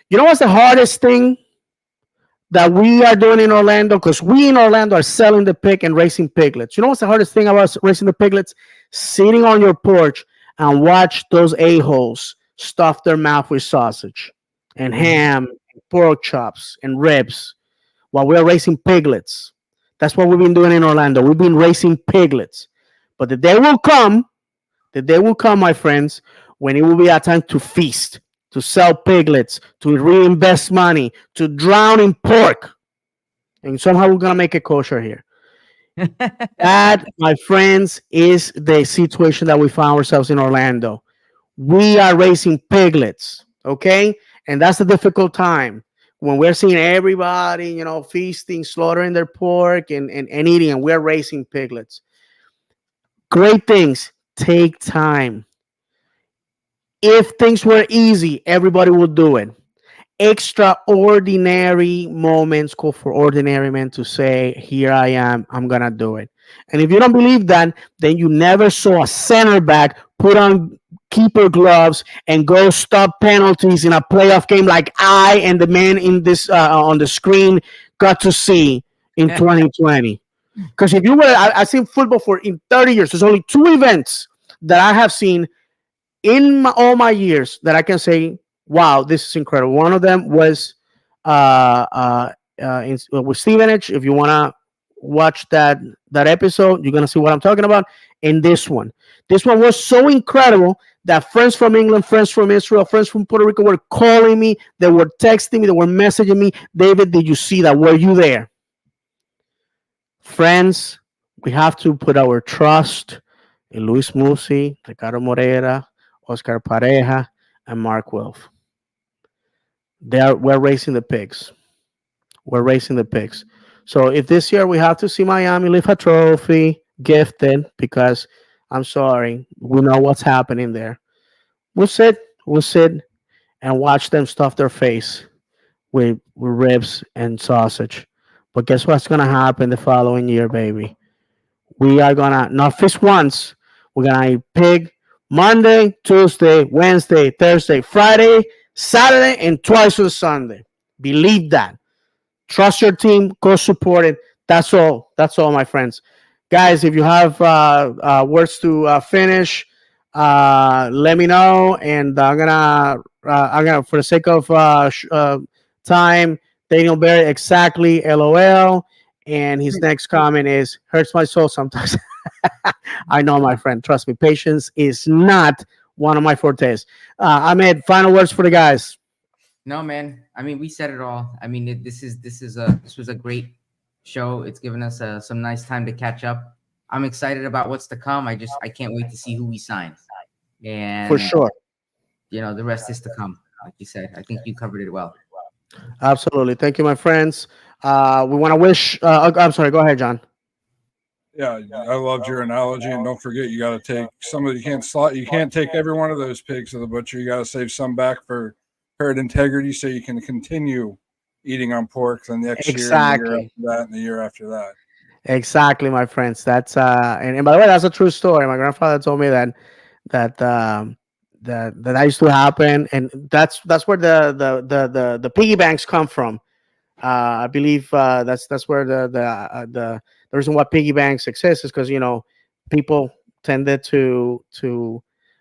[SPEAKER 1] You know what's the hardest thing that we are doing in Orlando? Because we in Orlando are selling the pig and racing piglets. You know what's the hardest thing about racing the piglets? Sitting on your porch and watch those a-holes stuff their mouth with sausage and ham, and pork chops and ribs while we're racing piglets. That's what we've been doing in Orlando. We've been racing piglets. But the day will come, my friends, when it will be our time to feast, to sell piglets, to reinvest money, to drown in pork. And somehow we're going to make it kosher here. That, my friends, is the situation that we found ourselves in Orlando. We are raising piglets, okay? And that's the difficult time when we're seeing everybody, feasting, slaughtering their pork and eating, and we're raising piglets. Great things take time. If things were easy, everybody would do it. Extraordinary moments call for ordinary men to say, "Here I am, I'm gonna do it." And if you don't believe that, then you never saw a center back put on keeper gloves and go stop penalties in a playoff game like I and the man in this on the screen got to see in 2020. Because if you were, I've seen football for in 30 years. There's only two events that I have seen in all my years that I can say, wow, this is incredible. One of them was with Stevenage. If you want to watch that episode, you're going to see what I'm talking about. And this one was so incredible that friends from England, friends from Israel, friends from Puerto Rico were calling me. They were texting me. They were messaging me. David, did you see that? Were you there? Friends, we have to put our trust in Luis Musi, Ricardo Moreira, Oscar Pareja, and Mark Wilf. We're racing the pigs. We're racing the pigs. So if this year we have to see Miami lift a trophy, gifted, because I'm sorry, we know what's happening there. We'll sit and watch them stuff their face with ribs and sausage. But guess what's gonna happen the following year, baby? We are gonna not fish once. We're gonna eat pig Monday, Tuesday, Wednesday, Thursday, Friday, Saturday, and twice on Sunday. Believe that. Trust your team. Go support it. That's all. That's all, my friends. Guys, if you have words to finish, let me know. And I'm gonna, for the sake of time, Daniel Barry, exactly, LOL. And his next comment is, hurts my soul sometimes. I know, my friend. Trust me. Patience is not one of my fortes. Ahmed, final words for the guys.
[SPEAKER 2] No, man. I mean, we said it all. I mean, this was a great show. It's given us some nice time to catch up. I'm excited about what's to come. I can't wait to see who we sign. And
[SPEAKER 1] For sure.
[SPEAKER 2] The rest is to come. Like you said, I think you covered it well.
[SPEAKER 1] Absolutely. Thank you, my friends. We want to wish. I'm sorry. Go ahead, John.
[SPEAKER 3] Yeah, I loved your analogy, and don't forget, you got to take some of you can't slot. You can't take every one of those pigs to the butcher. You got to save some back for herd integrity, so you can continue eating on pork the next year, and the year after that, and the year after that.
[SPEAKER 1] Exactly, my friends. That's and by the way, that's a true story. My grandfather told me that used to happen, and that's where the piggy banks come from. I believe that's where the reason why piggy banks exist is because people tended to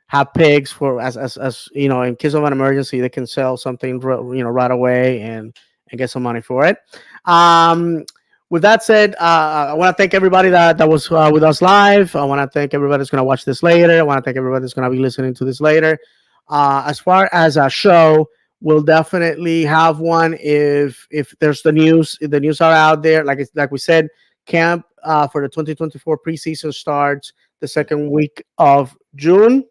[SPEAKER 1] have pigs for as in case of an emergency they can sell something right away and get some money for it. Um, with that said, I want to thank everybody that was with us live. I want to thank everybody that's going to watch this later. I want to thank everybody that's going to be listening to this later. As far as a show, we'll definitely have one if there's if the news are out there. Like we said, camp for the 2024 preseason starts the second week of June.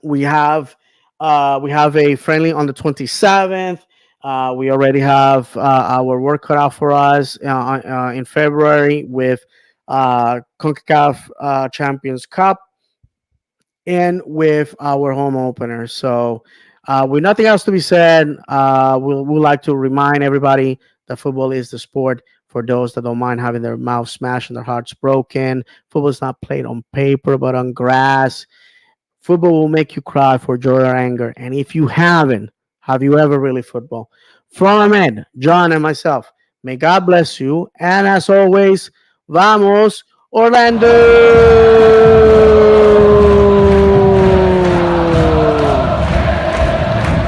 [SPEAKER 1] We have a friendly on the 27th. We already have our work cut out for us in February with CONCACAF Champions Cup and with our home opener. So, with nothing else to be said, we'll like to remind everybody that football is the sport for those that don't mind having their mouths smashed and their hearts broken. Football is not played on paper, but on grass. Football will make you cry for joy or anger. And if you haven't, have you ever really football? From Ahmed, John, and myself, may God bless you. And as always, vamos, Orlando!